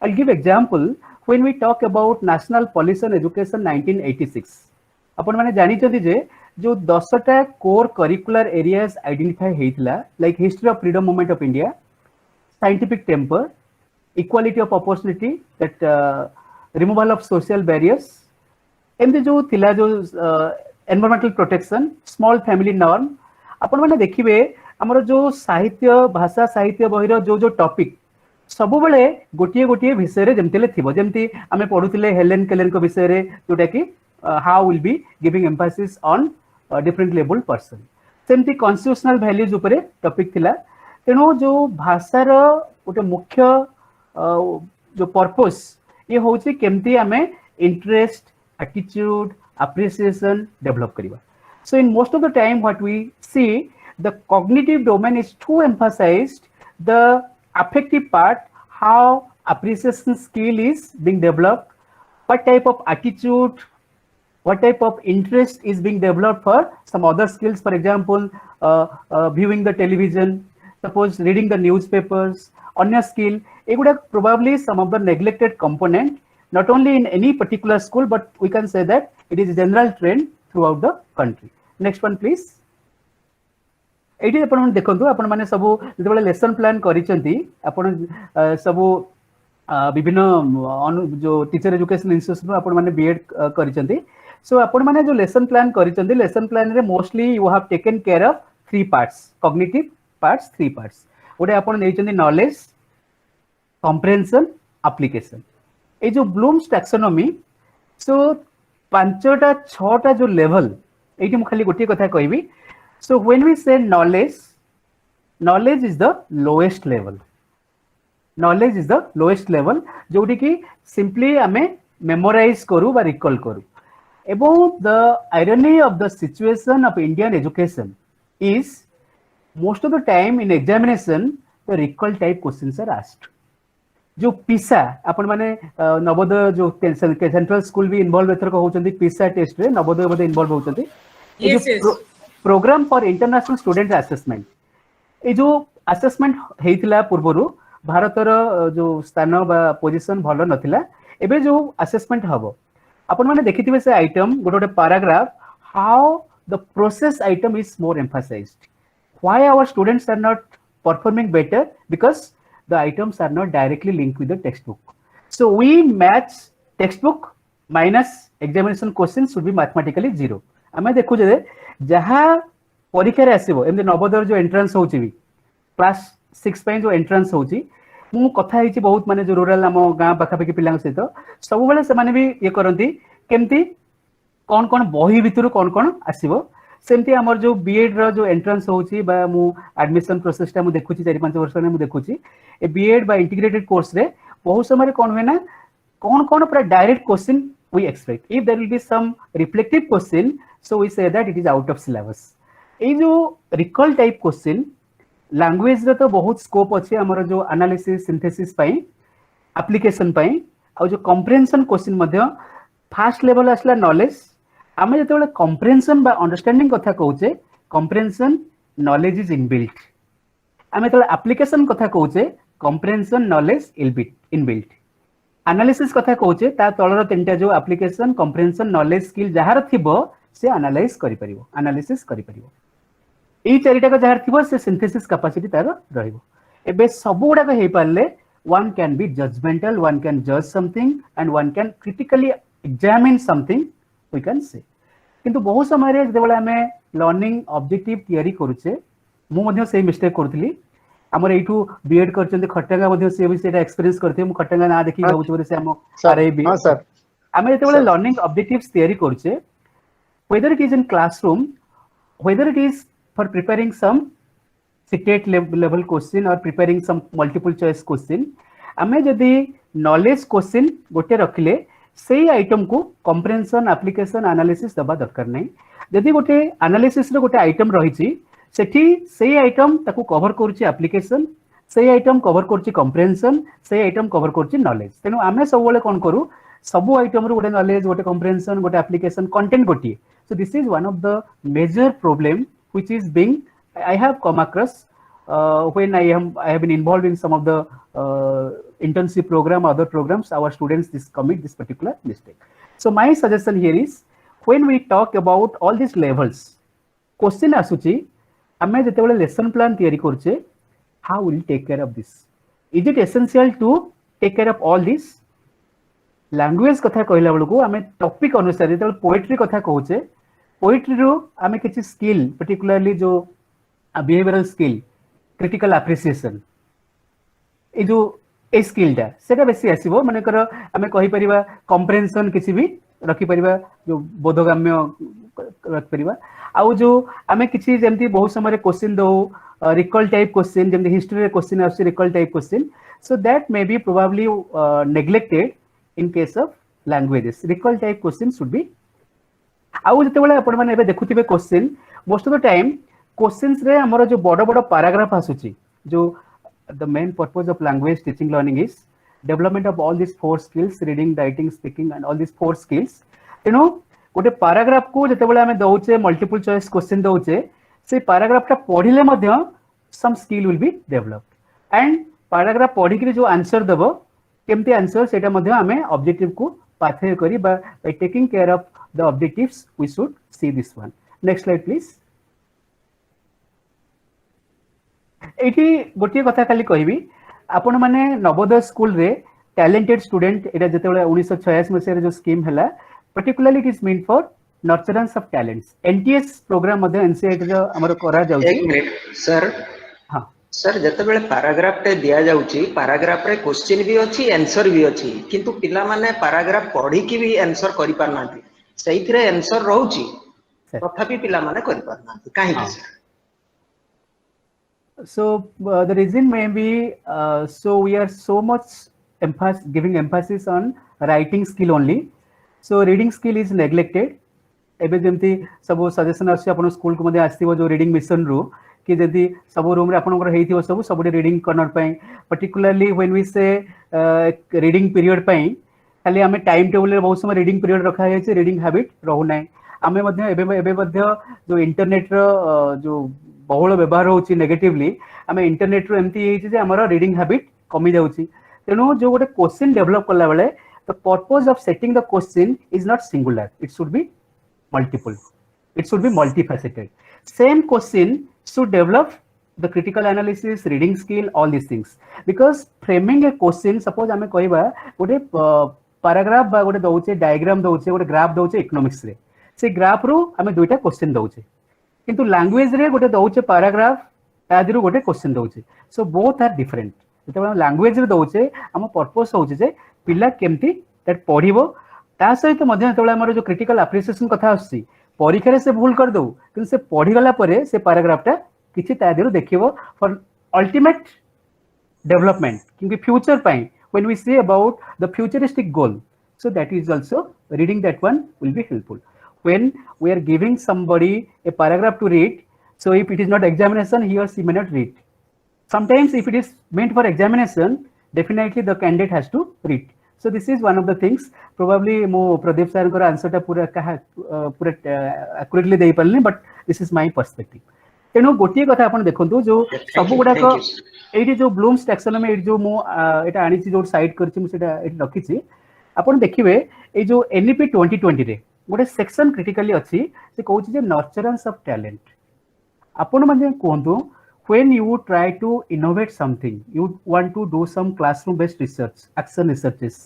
S2: I'll give example when we talk about National Policy on Education 1986. अपन माने जानी चंदी जे जो 10टा core curricular areas identify हेइतला, like history of freedom movement of India, scientific temper, equality of opportunity, that removal of social barriers, एमती जो थिला जो environmental protection, small family norm. अपन माने देखिबे हमर जो साहित्य भाषा साहित्य बहिर जो जो टॉपिक सब बेले गोटिए गोटिए विषय रे जेमतेले थिबो, जेमती आमे पढुतिले हेलेन केलेन को विषय रे, जोटा कि how will be giving emphasis on different labeled person. सेमती कॉन्स्टिट्यूशनल वैल्यूज उपरे टॉपिक थिला। तेणु जो भाषार गोटे मुख्य जो पर्पस ये होची केमती आमे इंटरेस्ट, एटीट्यूड, अप्रिसिएशन डेवलप करिबा। So in most of the time what we see, the cognitive domain is too emphasized, the affective part, how appreciation skill is being developed, what type of attitude, what type of interest is being developed for some other skills, for example viewing the television, suppose reading the newspapers, anya skill, eguda probably some of the neglected component, not only in any particular school but we can say that it is a general trend throughout the country. Next one please. एटी अपन देखंतु अपन माने सब जेतबेले lesson plan करिसेंती, अपन सब विभिन्न जो teacher education institution अपन माने बीएड करिसेंती। सो आपण माने जो लेसन प्लान करिसेंती, लेसन प्लान रे mostly you have taken care of 3 parts, cognitive parts 3 parts. ओडे आपण नेइचंदी नॉलेज, कॉम्प्रिहेंशन, एप्लीकेशन। ए जो ब्लूम्स टैक्सोनॉमी, सो 5टा 6टा जो लेवल, एटी म खाली गोटी कथा कहबी। So when we say knowledge, knowledge is the lowest level, knowledge is the lowest level, जोटी कि सिंपली आमे मेमोराइज करू बा रिकॉल करू। About the irony of the situation of Indian education is most of the time in examination the recall type questions are asked. जो PISA अपन माने नवोदय जो central school भी इन्वॉल्व एथर को होचंदी, PISA टेस्ट रे नवोदय बदे इन्वॉल्व होचंदी। Program for international student assessment, ए जो असेसमेंट हेइतिला पूर्वरु भारतर जो स्थान बा पोजीशन भलो नथिला, एबे जो असेसमेंट हबो अपन माने देखिथिबे से आइटम गोटे गोटे paragraph, how the process item is more emphasized, why our students are not performing better, because the items are not directly linked with the text book. So we match text book minus examination question should be mathematically 0। आमे देखु जे जहा परीक्षा रे आसीबो, एमते नवोदय जो entrance होची भी class 6 पे जो एंट्रेंस होची, मु कथा हिची बहुत माने जो रूरल आम गाँ पाखापाखि पिला सहित सब बेले से माने भी ये करती केमती कौन कौन बही भितर कौन कौन आसीबो। सेमती हमर जो बीएड रो जो एंट्रेंस होची बा मु एडमिशन प्रोसेसटा मु देखुची 4-5 वर्ष ने मु देखुची, ए बीएड बा इंटीग्रेटेड कोर्स रे बहुत समय कौन होना कौन कौन पूरा direct question we expect, if there will be some reflective question so we say that it is out of syllabus. ए जो रिकॉल टाइप क्वेश्चन लैंग्वेज रे तो बहुत स्कोप अच्छे हमर जो एनालिसिस सिंथेसिस पई, एप्लीकेशन पई, और जो कॉम्प्रिहेंशन क्वेश्चन मध्य फास्ट लेवल आसला नॉलेज। आमे जते कॉम्प्रिहेंशन बा अंडरस्टैंडिंग कथा कहूचे, कॉम्प्रिहेंशन नॉलेज इज इनबिल्ट। आमे जते एप्लीकेशन कथा कहूचे, कॉम्प्रिहेंशन नॉलेज इनबिल्ट। एनालिसिस कथा कहूचे ता तळर 3टा जो एप्लीकेशन, कॉम्प्रिहेंशन, नॉलेज स्किल जहार थिबो से एनालाइज करि परिबो, एनालिसिस करि परिबो। ए 4टा जहार थिबो से सिंथेसिस कैपेसिटी तार रहिबो। एबे सब गुडा हे पाले one can be judgmental, one can judge something and one can critically examine something, we can say. किंतु बहुत समय रे जेबेला हमें लर्निंग ऑब्जेक्टिव तयारी करूचे, मु मध्य से मिस्टेक करथली, हमर एठू बीएड करचंदी खटंगा मध्ये से भी सेटा एक्सपीरियंस करथे मु खटंगा ना देखि
S5: हाँ,
S2: भाबुछ से हम
S5: सर
S2: आरआईबी
S5: हाँ सर
S2: आमे जेतेबेले
S5: सर
S2: लर्निंग ऑब्जेक्टिव्स तयारी करछे whether it is in classroom, whether it is for preparing some CTET level question or preparing some multiple choice question, आमे जदि knowledge question गोटे रखिले सेही आइटम को comprehension application analysis दबा दरकार नहीं जदि गोटे analysis रे गोटे आइटम रहिछि सेठी सेही आइटम ताकू कवर करूछि application सेही आइटम कवर करूछि comprehension सेही आइटम कवर करूछि knowledge तेनु आमे सब बेले कोन करू सब आइटम रो गोटे knowledge गोटे comprehension गोटे application content गोटी so this is one of the major problem which is being I have come across when I have been involved in some of the internship program, other programs, our students commit this particular mistake. So my suggestion here is when we talk about all these levels, question asuchi, ame jetebele lesson plan tiyari korche, how will you take care of this? Is it essential to take care of all this? Language कथा कहला बेलको आमे topic अनुसार जेतेबेले poetry कथा कहूचे poetry रो आमे किछि skill particularly जो behavioural skill critical appreciation ए जो ए स्किलटा सेटा बेसी आसीबो माने कर आमे कहि परिबा कॉम्प्रिहेंशन किछि भी रखि परिबा जो बोधगम्य रखि परिबा आउ जो आमे किछि जेमति बहुत समय क्वेश्चन दो रिकॉल टाइप क्वेश्चन जेमति हिस्ट्री रे क्वेश्चन आसी recall type question so that may be probably neglected in case of languages recall type questions should be आउ जेतेबेले आपण माने एबे देखुथिबे question most of the time questions रे हमर जो बड़ बड़ पैराग्राफ आसुची जो the main purpose of language teaching learning is development of all these 4 skills reading writing speaking and all these 4 skills you know गोटे पैराग्राफ को जेतेबेले हमें दउचे मल्टीपल चॉइस क्वेश्चन दउचे से पैराग्राफ टा पढिले मध्ये some skill will be developed and paragraph पढि के जो answer देबो केमती आंसर सेटा मध्ये हमें ऑब्जेक्टिव को पाथवे करी by taking care of the objectives we should see this one next slide please एठी गोटे कथा खाली कहबी आपण माने नवोदय स्कूल रे टैलेंटेड स्टूडेंट एटा जेतेबेले 1986 मसे रे जो स्कीम हला particularly it is meant for nurturance of talents NTS program मध्ये एनसीईआरटी रो हमर करा जाउची
S5: एक मिनिट सर
S2: हां
S5: सर जेतेबेले पैराग्राफ टे दिया जाउची पैराग्राफ रे क्वेश्चन भी अछि आंसर भी अछि किंतु पिला माने पैराग्राफ पढी की भी आंसर करि पारनांती सेइथिरे आंसर रहउची तथापि पिला माने करि पारनांती काहे कि sir
S2: So the reason may be so we are so much giving emphasis on writing skill only. So reading skill is neglected. एबे जेमती सब सजेशन आसी अपन स्कूल को मध्ये आस्तिबो जो रीडिंग मिशन रो कि जदी सब रूम रे आपनकर हेइथिबो सब रीडिंग कर्नर पई पर्टिकुलरली व्हेन वी से रीडिंग पीरियड पई खाली हमें टाइम टेबल रे बहुत समय रीडिंग पीरियड रखा है छै रीडिंग हैबिट रहू नै हमें मध्ये एबे मध्ये जो इंटरनेट रो जो बहुल व्यवहार होची नेगेटिवली हमें इंटरनेट रो एमती हेछि जे हमर रीडिंग हैबिट कमी जाउची तेनु जो गोटे क्वेश्चन डेवलप करला बेले the purpose of setting the question is not singular it should be multiple it should be multifaceted same question should develop the critical analysis reading skill all these things because framing a question suppose hame कहिबा गोटे paragraph बा गोटे दउचे diagram दउचे गोटे graph दउचे economics रे से graph रो हमें दुईटा question दउचे किंतु language रे गोटे दउचे पैराग्राफ तादिरु गोटे क्वेश्चन दउचे सो बोथ आर डिफरेंट जेतेबेला लैंग्वेज रे दउचे हम पर्पस होचे जे पिला केमती दैट पढिबो ता सहित मध्ये जेतेबेला हमर जो क्रिटिकल एप्रिसिएशन कथा आसी परीक्षा रे से भूल कर दउ किंतु से पढि गला परे से पैराग्राफ टा किछि तादिरु देखिबो फॉर अल्टीमेट डेवलपमेंट क्योंकि future pi when we say about the futuristic goal so that is also reading that one will be helpful when we are giving somebody a paragraph to read so if it is not examination he or she may not read sometimes if it is meant for examination definitely the candidate has to read so this is one of the things probably mo Pradeep sir ko answer ta pura accurately dei parni but this is my perspective तेणु गोटे कथा आपण देखंतु जो सब गुडा को एठी जो ब्लूम्स टैक्सोनॉमी एठी जो मो एटा आनी जो साइड करछि मु सेटा एठी रखि छी आपण देखिबे ए जो एनईपी 2020 रे गोटे सेक्शन क्रिटिकली अछि से कहउछि जे नर्चरेंस ऑफ टैलेंट आपण माने कोंतु when you try to innovate something you want to do some classroom based research action researches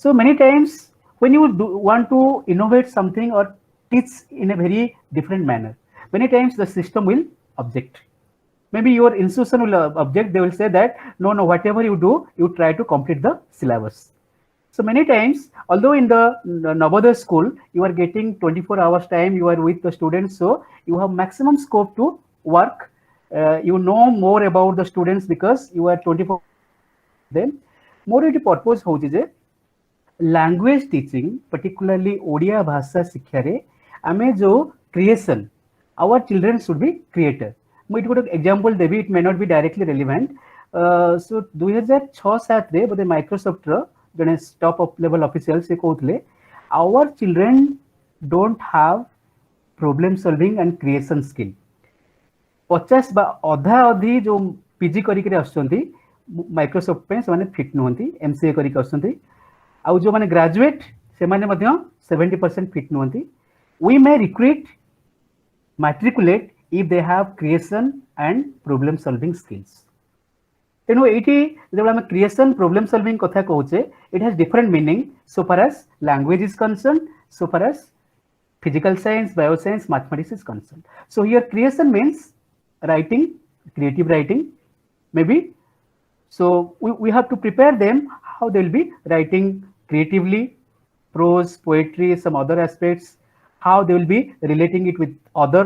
S2: so many times when you want to innovate something or teach in a very different manner many times the system will object maybe your institution will object. They will say that no, whatever you do, you try to complete the syllabus. So many times, although in the Navodaya school, you are getting 24 hours time, you are with the students, so you have maximum scope to work. You know more about the students because you are 24. Then, more it purpose ho je language teaching, particularly Odia Bhasha Sikhyare, ame jo creation, our children should be creator. It would example debi, it may not be directly relevant. So 2006-7 रे बोधे Microsoft रो जने top level officials से कहते our children don't have problem solving and creation skill. 50 बा अधा अधि जो PG करी करे आसुचंती Microsoft पे से माने फिट नहंती MCA करी के आसुचंती आउ जो माने ग्रेजुएट से माने मध्य 70% fit नहंती. We may recruit matriculate if they have creation and problem solving skills. तेणु ये जब आम क्रिएशन प्रोब्लेम सॉल्विंग कथा कहूचे it has different meaning so far as language is concern so far as physical science bioscience mathematics is concern. So here creation means writing creative writing may be. So we have to prepare them how they will be writing creatively prose poetry some other aspects, how they will be relating it with other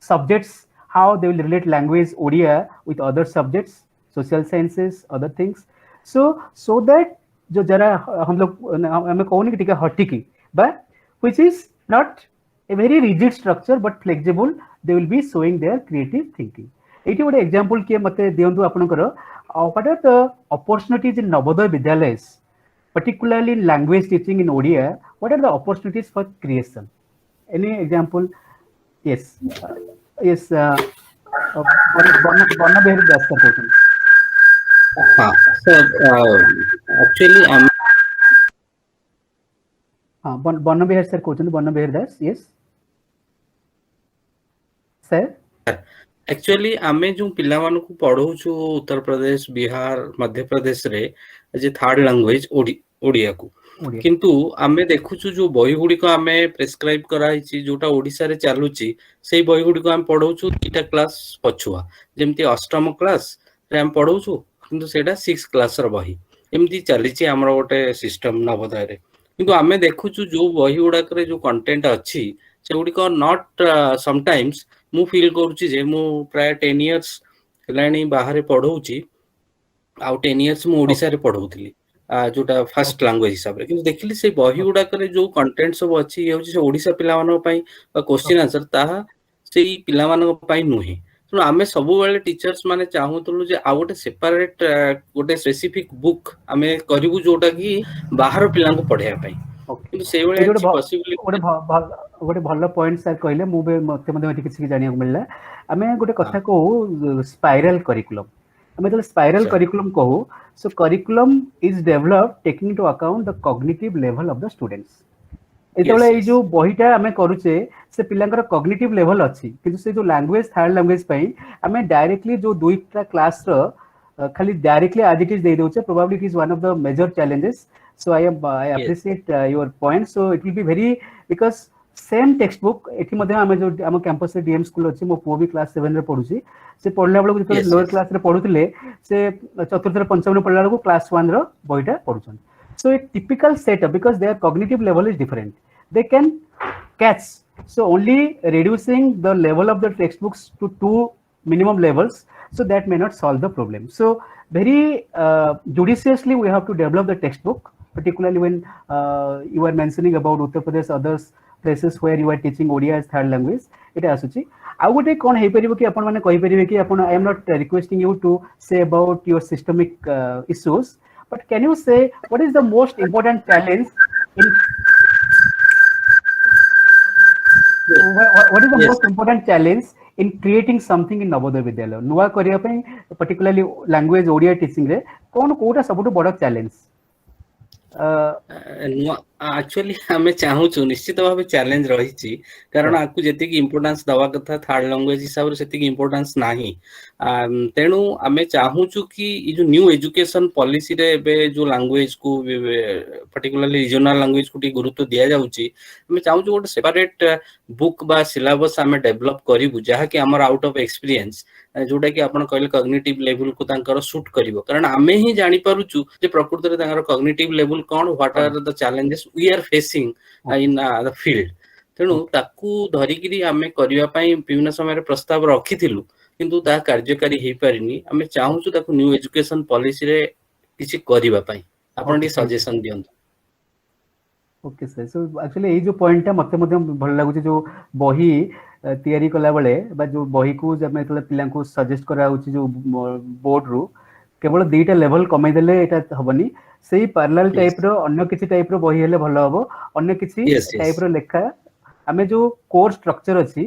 S2: subjects, how they will relate language Odia with other subjects, social sciences, other things. So that जो जरा हम लोग हमें कौन की हटिकी but which is not a very rigid structure but flexible, they will be showing their creative thinking. Eighty गोटे example किए मते दियंतु आपनकर what are the opportunities in Navodaya Vidyalayas, particularly in language teaching in Odia, what are the opportunities for creation? Any example? Yes. Yes. Barna Behar Das ka question.
S8: Sir, actually I'm
S2: Barna Behar sir question. Barna Behar Das. Yes. Sir.
S8: Actually आमे जो पिला मानू को पढ़ौछु उत्तर प्रदेश बिहार मध्य प्रदेश रे जे third language Odia को किंतु आमे देखुछु जो बही गुडी को आमे प्रेस्क्राइब कराई छि जोटा ओडिसा रे चालुची सेही बही गुडी को आमे पढ़ौछु तीटा क्लास पछुआ जेमति अष्टम क्लास रे आमे पढ़ौछु किंतु सेटा 6 क्लास र बही एमति चाली छि हमर गोटे सिस्टम नवोदय रे किंतु आमे देखुछु जो बही गुडा करे जो कंटेंट अछि से गुडी को नॉट समटाइम्स मु फील करूची जे मु प्राय 10 इयर्स हलाणी बाहर पढ़ौची आ 10 इयर्स मु ओडिसा रे पढ़ौथली जोटा फर्स्ट लैंग्वेज हिसाब रे किंतु देखली से बही गुडा करे जो कंटेंट सब अछि हे से ओडिसा पिला मानक पई क्वेश्चन आंसर ताहा सेही पिला मानक पई नुहे. तो आमे सब बेले टीचर्स माने चाहूतलु जे आ गोटे सेपरेट गोटे स्पेसिफिक बुक आमे करिवु जोटा कि बाहर पिला को पढिया पई किंतु से बेले पॉसिबल
S2: गोटे भल पॉइंट सर कहले मु मते मते किछि जानिया मिलला. आमे गोटे कथा कहू स्पाइरल करिकुलम. आमे तो स्पाइरल करिकुलम कहू. So curriculum is developed taking into account the cognitive level of the students. एतले ए जो बहिटा आमे करूचे से पिलांकर कॉग्निटिव लेवल अछि किंतु से जो लैंग्वेज थर्ड लैंग्वेज पई आमे डायरेक्टली जो दुईटा क्लास रो खाली डायरेक्टली एज इट इज दे दोचे probably it is one of the major challenges. So I appreciate your point. So it will be very because same textbook एठी मध्ये आमे जो आम कैंपस रे डीएम स्कूल अछि मो पो भी क्लास 7 रे पढुची से पढला बेलको जतो लोअर क्लास रे पढुतले से चतुर्थ रे पंचम रे पढला बेलको क्लास 1 रो बहिटा पढुछन. So a typical setup because their cognitive level is different, they can catch. So only reducing the level of the textbooks to 2 minimum levels, so that may not solve the problem. So very judiciously we have to develop the textbook, particularly when you are mentioning about Uttar Pradesh, others places where you are teaching Odia as third language. It asuchi au gote kon hei paribo ki apan mane koi paribe ki apan I am not requesting you to say about your systemic issues, but can you say what is the most important challenge in what is the most important challenge in creating something in Navodaya Vidyalaya nuwa kariya pai particularly language Odia teaching re kon कोटा सबुटु बड़ challenge
S8: actually आमे चाहूछु निश्चित भाव challenge रही कारण आपको जी importance दवा कथा थर्ड लैंग्वेज हिसाब से इंपोर्टेंस नाही तेणु आमे चाहूछु कि ये जो न्यू एजुकेशन पॉलिसी रे बे जो लैंग्वेज को पर्टिकुलरली रीजनल लैंग्वेज को गुरुत्व दिया जाउची आमे चाहूछु गोटे सेपरेट बुक बा सिलेबस आमे डेवलप करिवु जहा कि हमर आउट ऑफ एक्सपीरियंस जोटा कि आपण कहले कॉग्निटिव लेवल को तांकर सूट करिवो कारण आमे ही जानि पारुछु जे प्रकृत रे तांकर कॉग्निटिव लेवल कोन what are the challenges we are facing in the field तेणु ताकू धरिकिरी आमे करिवा पई विभिन्न समय रे प्रस्ताव रखिथिलु किंतु ता कार्यकारी हे परिनी आमे चाहूछु ताकू न्यू एजुकेशन पॉलिसी रे किछि करिवा पई आपण डी सजेशन दियंतु
S2: ओके सर सो एक्चुअली ये जो पॉइंट मते मते भल लागु जो बही तैयारी कला बेले बा जो बही को जब मैं पिला को सजेस्ट करा होची जो बोर्ड रु केवल दुईटा लेवल कमाई देले एटा हबनी सेही पैरेलल टाइप रो अन्य किछि टाइप रो बही हेले भलो हबो अन्य किछि टाइप रो लेखा हमें जो कोर्स स्ट्रक्चर अछि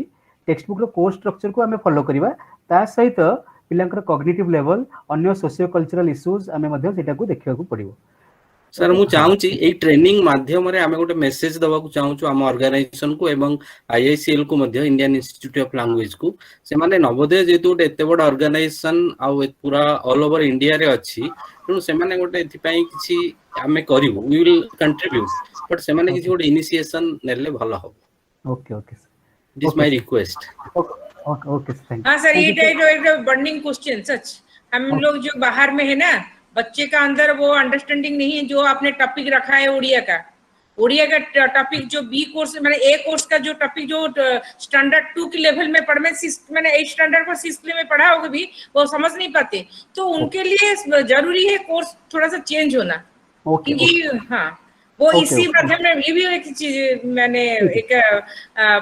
S2: टेक्स्ट बुक रो कोर्स स्ट्रक्चर को हमें फॉलो करिवा ता सहित पिलांकर कॉग्निटिव लेवल अन्य सोशियो कल्चरल इश्यूज हमें मध्ये सेटा को देखिया को पड़िबो
S8: सर मु चाहूची ए ट्रेनिंग माध्यम रे आमे गोटे मेसेज दवा को चाहूछु हम ऑर्गेनाइजेशन को एवं आईआईसीएल को मध्ये इंडियन इंस्टीट्यूट ऑफ लैंग्वेज को से माने नवोदय जेतु गोटे एते बड़ ऑर्गेनाइजेशन आ पूरा ऑल ओवर इंडिया रे अछि तेणु से माने गोटे एथि पई किछि आमे करिवु वी विल कंट्रीब्यूट बट से माने किछि गोटे इनिशिएशन नेले भलो हो
S2: okay okay
S8: this my request
S2: okay okay thank
S7: हाँ सर ये जो एक बर्निंग क्वेश्चन सच हम लोग जो बाहर में है ना बच्चे का अंदर वो अंडरस्टैंडिंग नहीं है जो आपने टॉपिक रखा है उड़िया का टॉपिक जो बी कोर्स मैंने ए कोर्स का जो टॉपिक जो स्टैंडर्ड 2 के लेवल में मैंने 8 स्टैंडर्ड को 6 में पढ़ा होगा भी वो समझ नहीं पाते तो उनके लिए जरूरी है कोर्स थोड़ा सा चेंज होना क्योंकि हाँ वो इसी माध्यम में ये भी एक चीज मैंने एक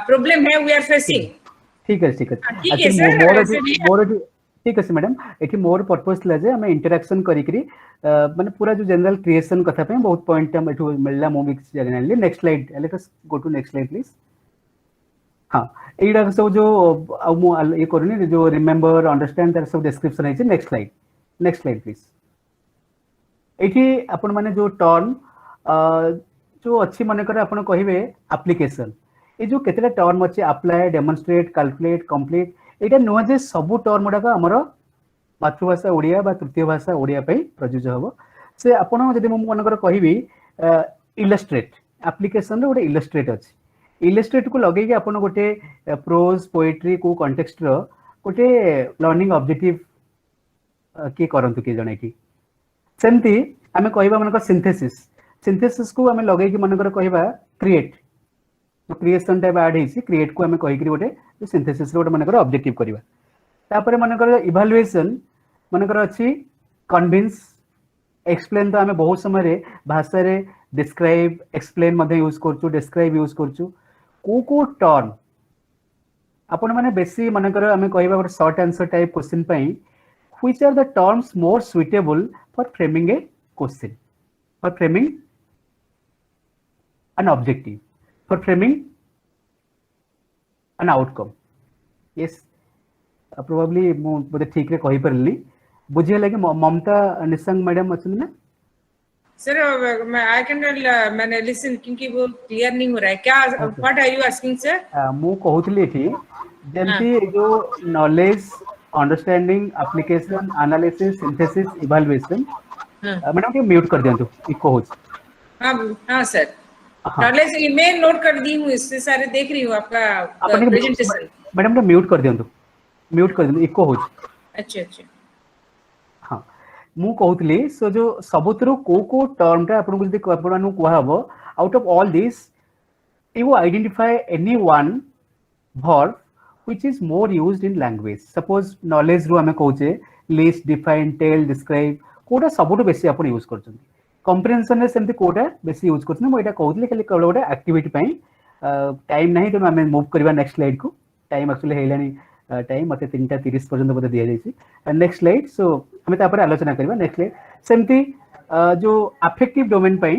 S7: प्रॉब्लम है वी आर फेसिंग
S2: ठीक है ठीक है मैडम एठी मोर पर्पस ला जे हमें इंटरेक्शन करिकरी माने पूरा जो जनरल क्रिएशन कथा पे बहुत पॉइंट हम एठू मिलला मो भी जगनाली next slide let us go to next slide please हां एडा सब जो मो ये करनी जो रिमेंबर अंडरस्टैंड दैट सब डिस्क्रिप्शन है नेक्स्ट स्लाइड प्लीज एठी अपन माने जो टर्म जो अच्छी माने करे अपन कहिबे एप्लीकेशन ए जो केतेला टर्म अछि अप्लाई डेमोन्स्ट्रेट कैलकुलेट कंप्लीट एटा नुआ जे सब टर्म गुडा हमर मातृभाषा ओडिया बा तृतीय भाषा ओडिया पे प्रयोज्य हबो से आपण जदि मो मनकर कहिबी इलस्ट्रेट एप्लीकेशन रे गोटे इलस्ट्रेट अछि इलस्ट्रेट को लगे कि आपण गोटे प्रोज पोएट्री को कॉन्टेक्स्ट रो गोटे लर्निंग ऑब्जेक्टिव की करंतु की जणे की सेमती हमें कहिबा मनकर सिंथेसिस को हमें लगे कि मनकर कहिबा क्रिएट क्रिएशन टाइप ऐड हेसी क्रिएट को हमें कहि कि गोटे सिंथेसिस रो मनकर ऑब्जेक्टिव करबा तापर मनकर इवैल्यूएशन मनकर अछि कन्विंस एक्सप्लेन तो हमें बहुत समय रे भाषा रे डिस्क्राइब एक्सप्लेन मध्ये यूज करछु डिस्क्राइब यूज करछु को टर्म आपण माने बेसी मनकर हमें कहिबा गोटे शॉर्ट आंसर टाइप क्वेश्चन पई which are the terms more suitable for framing a question for framing an objective for framing an outcome yes probably मो बोले ठीक रे कहि परली बुझे लगे ममता निसंग मैडम अछि ना
S7: सर मैं आई कैन मैंने लिसन क्योंकि वो क्लियर नहीं हो रहा है क्या what are you asking sir
S2: मो कहउतली थी जेंती जो knowledge understanding application analysis synthesis evaluation madam के म्यूट कर दियंतु इको हो
S7: हां सर नॉलेज ईमेल नोट कर दी हूं इससे सारे देख रही हूं आपका प्रेजेंटेशन
S2: मैडम ने म्यूट कर दियंतु इको हो
S7: अच्छा
S2: हां मु कहउतली सो जो सबुतरो को टर्म टा आपन को जदी आपन को हबो out of all this you identify any one verb which is more used in language suppose knowledge रो हमें कहउचे लिस्ट डिफाइन टेल डिस्क्राइब कोटा सबुतो बेसी आपन यूज करछन कंप्रेहेंशन रे सेमती कोटा बेसी यूज करछन मो एटा कहउतली खाली केवल गोटे एक्टिविटी पई टाइम नाही तो हमें मूव करबा नेक्स्ट स्लाइड को टाइम एक्चुअली हेलानी टाइम मते 3:30 पर्यंत बता दिया जायछि नेक्स्ट स्लाइड सो हमें तापर आलोचना करबा नेक्स्ट स्लाइड सेमती जो अफेक्टिव डोमेन पई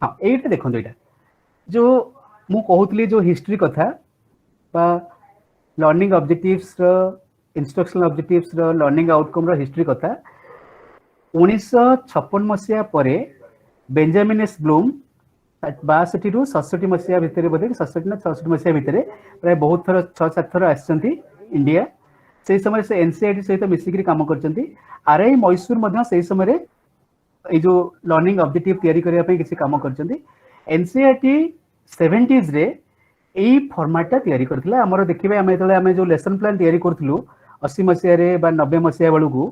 S2: हां एटा देखो एटा जो मु कहउतली जो हिस्ट्री कथा बा लर्निंग ऑब्जेक्टिव्स रो इंस्ट्रक्शनल ऑब्जेक्टिव्स रो लर्निंग आउटकम रो हिस्ट्री कथा 1956 मसिया परे बेंजामिन एस ब्लूम 62 ରୁ 67 मसीहा भितर बोधे 67 ना 66 मसीहा भितर प्राय बहुत थर 6-7 थर आछंती इंडिया से समय से एनसीईआरटी सहित मिसिकरी काम करचंती आरआई मैसूर मध्य से समय रे ए जो लर्निंग ऑब्जेक्टिव तयारी करिया पे किसी काम करचंती एनसीईआरटी 70s रे एई फॉर्मेटटा तयारी करथिला हमर देखिबे हम एतले हम जो लेसन प्लान तयारी करथिलु 80 मसीहा रे बा 90 मसीहा बेलकू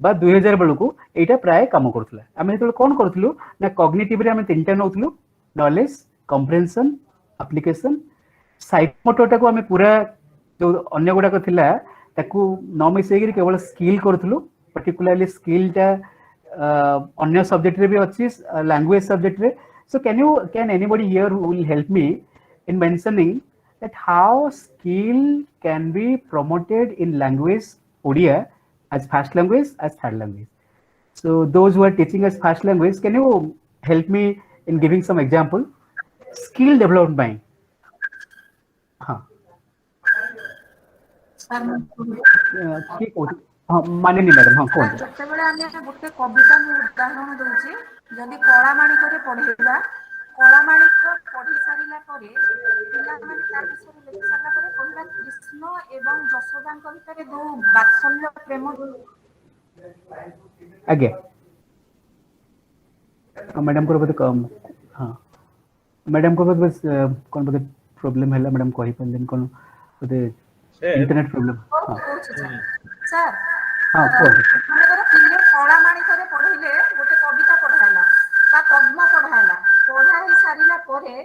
S2: बा 2000 बेलकू एटा प्राय काम करथिला हम एतले कोन करथिलु ना कॉग्निटिव रे हम तीनटा नउथिलु नॉलेज कॉम्प्रिहेंशन एप्लीकेशन साइकोमोटरटा को हमें पूरा जो अन्य गुडा को थिला ताकू न मिसेगिरी केवल स्किल करथिलु पर्टिकुलरली स्किलटा अन्य सब्जेक्ट रे भी अछि लैंग्वेज सब्जेक्ट रे so can anybody here who will help me in mentioning that how skill can be promoted in language Odia as first language as third language. So those who are teaching as first language, can you help me in giving some example? Skill development. हाँ. मानिनी madam हाँ कौन
S9: जेतेबेले आमे गोटे कविता मु उदाहरण दउची जदी कलामाणिक रे पढिबा कलामाणिक पढि सारिला परे पिला माने ता विषय लिखि सारिला परे कहला कृष्ण एवं यशोदांक भितरे दो वात्सल्य प्रेम
S2: आगे मैडम को बोलते कम हाँ मैडम को बस कौन बोलते प्रॉब्लम है मैडम कहि पन कौन बोलते इंटरनेट प्रॉब्लम हाँ
S9: सर
S2: हाँ
S9: माने कर पिले कलामाणिक रे पढिले गोटे कविता पढाइला बा पद्म पढाइला पढाई सारिला परे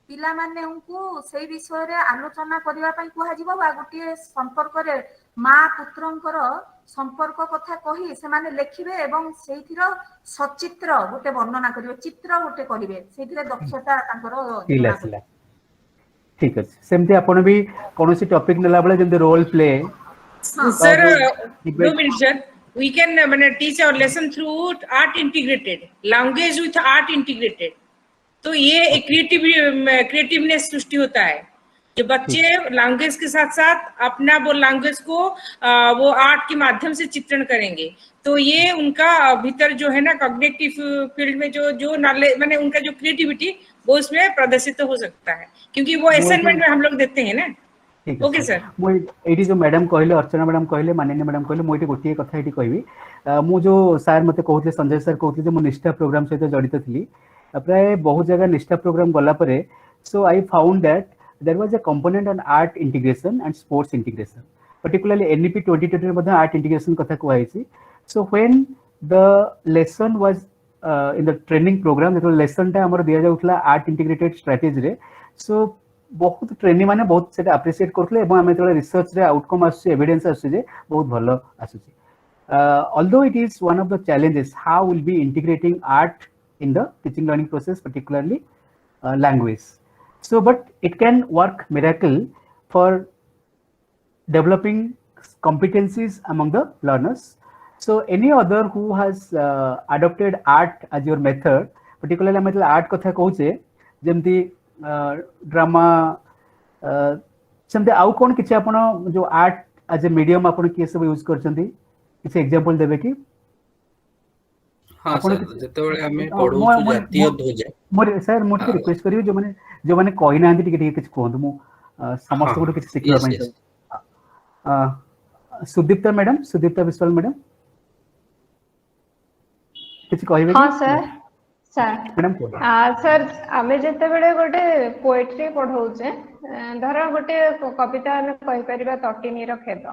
S9: पिला माने उनको सेई विषय रे आलोचना करिवा पई कुहा जीवो बा गोटे संपर्क रे मां पुत्रंकर संपर्क कथा कही से माने लेखिबे एवं सेइथिर सचित्र गोटे वर्णना करिवे चित्र गोटे करिवे सेइथिरे दक्षता तांकर
S2: ठीक अछि सेमते आपण भी कोनोसी टॉपिक नेला बेले जेंते role play
S7: sir 2 minutes sir we can teach our lesson through art integrated language with art integrated तो ये एक क्रिएटिवनेस सृष्टि होता है जो बच्चे लैंग्वेज के साथ साथ अपना वो लैंग्वेज को वो आर्ट के माध्यम से चित्रण करेंगे तो ये उनका भीतर जो है ना कॉग्निटिव फील्ड में जो नॉलेज माने उनका जो क्रिएटिविटी वो उसमें प्रदर्शित हो सकता है क्योंकि वो असाइनमेंट में हम लोग देते हैं ना ओके सर
S2: मो एटी जो मैडम कहले अर्चना मैडम कहले माननीय मैडम कहले मो एटी गोटे कथा एटी कहबी मो जो सर मते कहथले संजय सर कहथले जे मो निष्ठा प्रोग्राम सहित जड़ित थिली प्राय बहुत जगह निष्ठा प्रोग्राम गला परे so I found that there was a component on art integration and sports integration particularly NEP 2020 रे मध्ये आर्ट इंटीग्रेशन कथा कहैछि so when the lesson was in the training program जो लेसन टा हमर दिया जाउथला आर्ट इंटीग्रेटेड स्ट्रेटजी रे सो बहुत ट्रेनिंग माने बहुत सेटा अप्रिशिएट करथले एवं हमें तळे रिसर्च रे आउटकम आसु एविडेंस आसु जे बहुत भलो आसु although it is one of the challenges how will be integrating art in the teaching learning process particularly language so but it can work miracle for developing competencies among the learners so any other who has adopted art as your method particularly hame art kotha कहूचे जेमती drama सेमते आउ कोन किछ आपण जो art as a medium आपण के सब यूज करचंती किछ एग्जांपल देबे की
S8: हां सर जतेबेले हमें पढौ छु जातीय ध्वज
S2: मोर सर मोटे रिक्वेस्ट करियो जो माने कहि नांती टिके किछ कोहंतु मु समस्त को किछ सिखिबा पई सुदीप्ता विश्वाल मैडम किछ कहिबे
S10: हां सर सर आमे जते बेले गोटे पोएट्री पढौचे धर गोटे कविता आमे कहि परिबा तटिनी रो खेद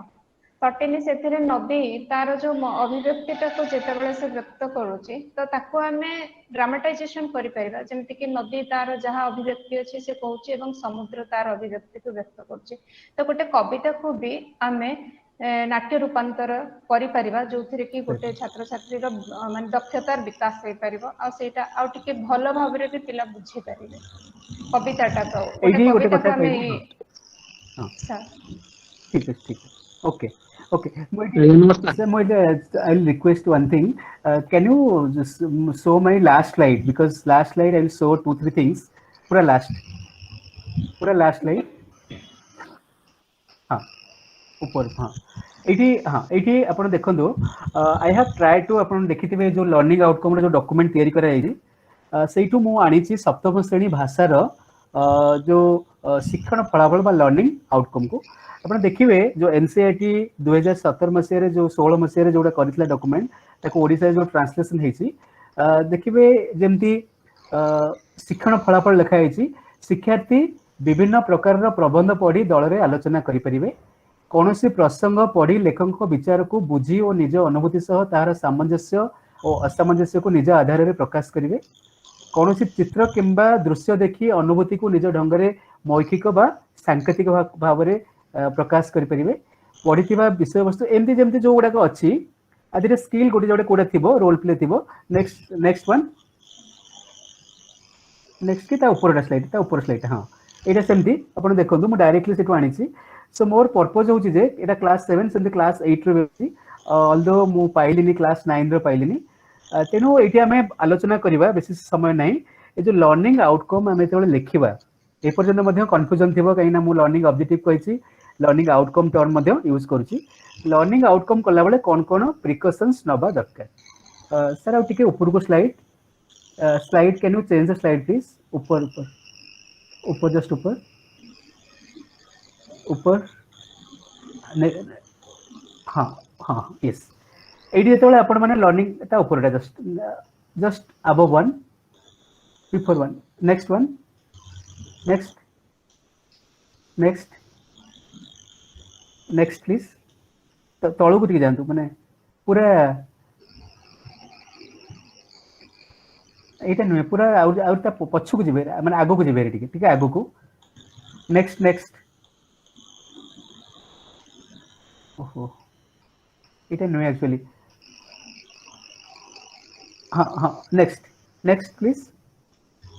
S10: तटिनी सेथिरे नदी तार जो अभिव्यक्तिटा को जते बेले से व्यक्त करूची तो ताको आमे ड्रामाटाइजेशन करि परिबा जेमति कि नदी तार जहा अभिव्यक्ति अछि से कहूची एवं समुद्र तार अभिव्यक्ति को व्यक्त करूची तो गोटे कविता को भी आमे नाट्य रूपांतर करि परिबा जोथिरे कि गोटे छात्र छात्री रो माने दक्षतार विकास होई परिबो आ सेटा आ टिके भलो भाबरे भी पिला बुझी परिबे कविताटा तो
S2: गोटे कथा
S10: कहि हां सर
S2: ठीक है okay I will request one thing can you just show my last slide because last slide I will show 2-3 things पूरा लास्ट slide हां ऊपर हाँ ये अपन देखो आई हैव ट्राई टू अपन देखिथिबे जो लर्निंग आउटकम जो डॉक्यूमेंट तयारी करा जाई ସେଇଠୁ ମୁଁ ଆଣିଛି ସପ୍ତମ ଶ୍ରେଣୀ ଭାଷାର जो शिक्षण फलाफल बा लर्निंग आउटकम को ଆପଣ ଦେଖିବେ जो एनसीईआरटी 2017 मसीह जो 16 मसीह जोड़ा करथिला डॉक्यूमेंट ताको ओडिसा जो ट्रांसलेशन हेछि देखिबे जेमती शिक्षण फलाफल लिखा हेछि शिक्षार्थी विभिन्न प्रकार प्रबंध पढ़ी दल रे आलोचना करि परिबे कोनोसी प्रसंग पढ़ी लेखक विचार को बुझी और निज अनुभूति सह तार सामंजस्य और असामंजस्य को निज आधार रे प्रकाश करिवे कोनोसी चित्र किंबा दृश्य देखी अनुभूति को निज ढंग रे मौखिक बा सांकेतिक भाव रे प्रकाश करि परिबे पढ़िथिबा विषय वस्तु एमती जेमती जो गुडा अछि आदिरे स्किल गोटे जोडे कोडा थिबो रोल प्ले थिबो नेक्स्ट वन नेक्स्ट की ता ऊपर स्लाइड हां एटा सेमती आपण देखंतु मु डायरेक्टली सेटु आनिछि सो मोर पर्पस होछि जे एटा क्लास 7 सेमती क्लास 8 रे होछि ऑल्दो मु पाइलिनी क्लास 9 रे पाइलिनी तेणु ये आम आलोचना करवा बेसी समय ना ये जो लर्निंग आउटकम आम जो लिखा ए पर्यटन कन्फ्यूजन थी कहीं मुझे लर्निंग ऑब्जेक्टिव कही लर्निंग आउटकम टर्म यूज करुच्ची लर्निंग आउटकम कला बेले कौन कौन प्रिकॉशंस नबा दरकार सर आउ टिके ऊपर को slide can you change the slide please ऊपर जस्ट ऊपर हाँ हाँ यस एडी जो आपण माने लर्निंग ता ऊपर just above one before one next please तळु को जानतु माने पूरा एटा नुहे पूरा आउ ता पछु को जिबे माने आगो को जिबे टिके आगो को नेक्स्ट ओहो एटा नुहे एक्चुअली हाँ हाँ नेक्स्ट प्लीज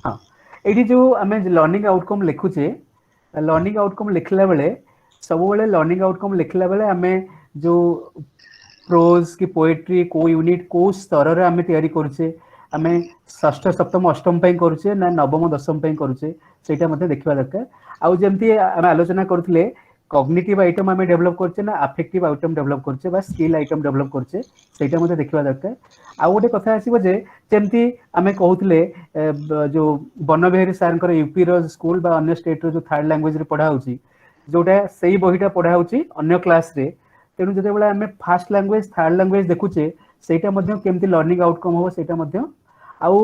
S2: हाँ ये जो आम लर्निंग आउटकम लिखुचे लर्निंग आउटकम लिखला बेले सब बेले लर्निंग आउटकम लिखला बेले आम जो प्रोज की पोएट्री को यूनिट को स्तर रे आम तैयारी करुचे आम षष्ठ सप्तम अष्टम पे करुचे ना नवम दशम पे करुचे सेटा मते देखिबा दरकार आउ जेमती आम आलोचना करथिले कॉग्निटिव आइटम आम डेवलप करचे ना अफेक्टिव आइटम डेवलप करचे बा स्किल आइटम डेवलप करचे सेटा मते देखिबा दरकार आ गोटे कथा आसीबो जे जेमती आमे कहउतले जो बनबिहारी सारंकर यूपी रो स्कूल बा अन्य स्टेट रो जो थर्ड लैंग्वेज रे पढ़ा होची जोटा सही बहिटा पढ़ा होची अन्य क्लास रे तेनु जते बेला आमे फर्स्ट लैंग्वेज थर्ड लैंग्वेज देखुचे सेटा मध्ये केमती लर्निंग आउटकम हो सेटा मध्ये आउ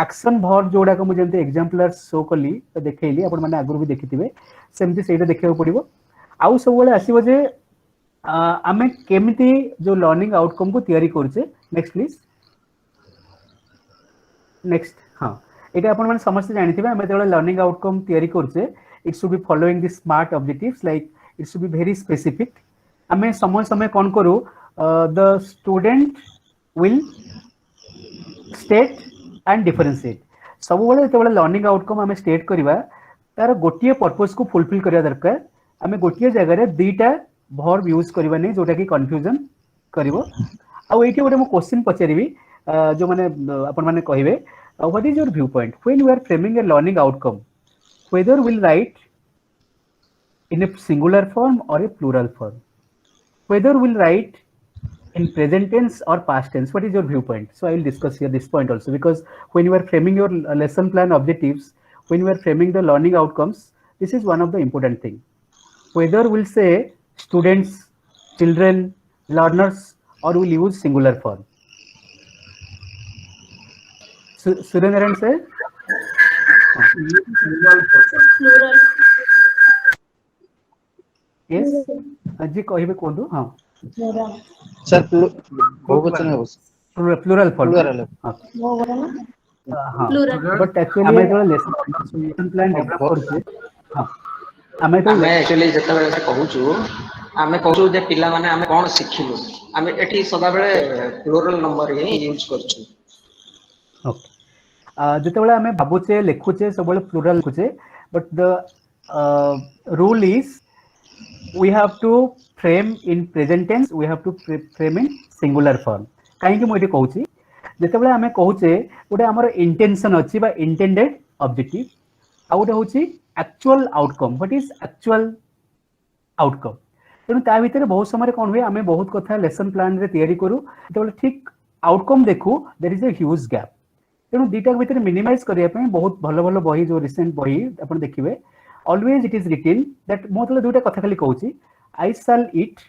S2: एक्शन भर जोड़ा को मुझे एग्जांपलर शो कली तो देखैली आपण माने आगुर भी देखिथिबे सेमती सेटा देखियो पड़िबो आउ सब बेले आसीबो जे आमे केमती जो लर्निंग आउटकम को तैयारी करछे नेक्स्ट प्लीज नेक्स्ट हाँ ये आपण माने समस्त जानिथिबे आमे जेबे लर्निंग आउटकम तैयारी करछे it should be following the smart objectives like it should be very specific आमे समय समय कोन करू the student will state and differentiate सब बेले जेबे लर्निंग आउटकम आमे स्टेट करबा तार गोटिए पर्पस को फुलफिल करिया दरकार आमे गोटिए जगह रे दुईटा वर्ब यूज करबा नै जोटा कि कंफ्यूजन करिवो आ एठी गोटे मो क्वेश्चन पचारिबी जो माने आपण माने कहिबे what is your view point when you are framing a learning outcome whether will write in a singular form or a plural form, whether will write in present tense or past tense. What is your viewpoint? So I will discuss here this point also, because when you are framing your lesson plan objectives, when you are framing the learning outcomes, this is one of the important thing. Whether will say students, children, learners, or will use singular form. Surendran sir.
S4: Plural.
S2: Yes. जी कहिबे कोदु हां
S11: sir बहुवचन है बस
S2: plural form
S11: हां
S2: हां but actually हमें जो lesson plan develop करछे हां हमें तो
S5: एक्चुअली जते बेले कहूछु आमे कहूछु जे पिला माने आमे कोन सिखिलु आमे एठी सदा बेले प्लूरल नंबर ही यूज करछु
S2: ओके जते बेले हमें भाबुचे लिखुचे सब बेले प्लूरल लिखुचे but the rule is we have to frame in present tense, we have to frame in singular form. काहे कि मोइटे कहूची जते बेले हमें कहूचे ओटे हमर इंटेंशन अछि बा इंटेंडेड ऑब्जेक्टिव आ ओटे होची actual outcome. What is actual outcome? तेनु ता भीतर बहुत समय कोन होय हमें बहुत कथा लेसन प्लान रे तयारी करू जते बेले ठीक आउटकम देखू there is a huge gap. तेणु दुईटा भितर मिनिमाइज करने बहुत भल भल बही जो रिसेंट बही आप देखिए always it is written that मो तो दुईटा कथा खाली कहूँ I shall eat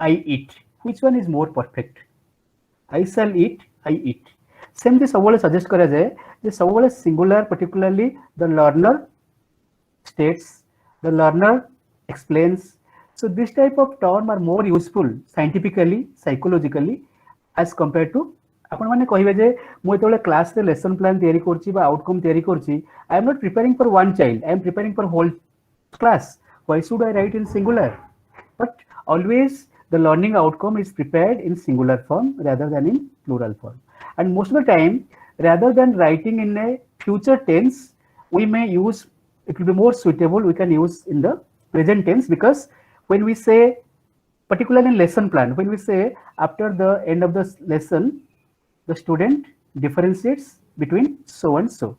S2: I eat which one is more perfect I shall eat I eat सेमती सब सजेस्ट करा जाए जे सब singular particularly the learner states the learner explains so this type of term are more useful scientifically psychologically as compared to आपण माने कहिबे जे मो एतले क्लास रे लेसन प्लान तयारी करछि बा आउटकम तयारी करछि I am not preparing for one child I am preparing for whole class why should I write in singular but always the learning outcome is prepared in singular form rather than in plural form and most of the time rather than writing in a future tense we may use it will be more suitable we can use in the present tense because when we say particularly in lesson plan when we say after the end of the lesson the student differentiates between so and so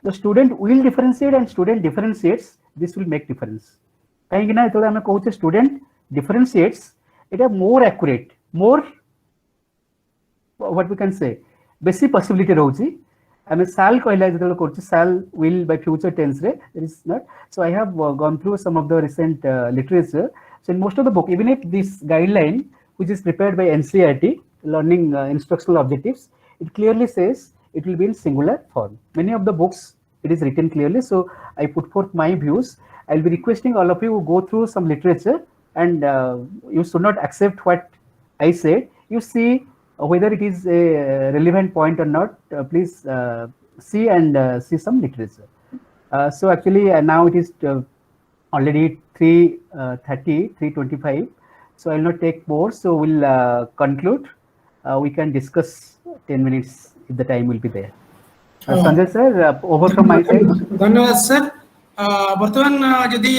S2: the student will differentiate and student differentiates this will make difference kahi na eto ame koche student differentiates it is more accurate more what we can say basic possibility rohuchi I mean shall कहला जेतले करछि shall will by future tense रे there is not so I have gone through some of the recent literature so in most of the book even if this guideline which is prepared by NCERT learning instructional objectives it clearly says it will be in singular form many of the books it is written clearly so I put forth my views I'll be requesting all of you to go through some literature and you should not accept what I said you see whether it is a relevant point or not please see and see some literature so actually now it is already 3:25 so I'll not take more so we'll conclude we can discuss 10 minutes if the time will be there Sanjay sir over from my side
S1: धन्यवाद sir वर्तमान यदि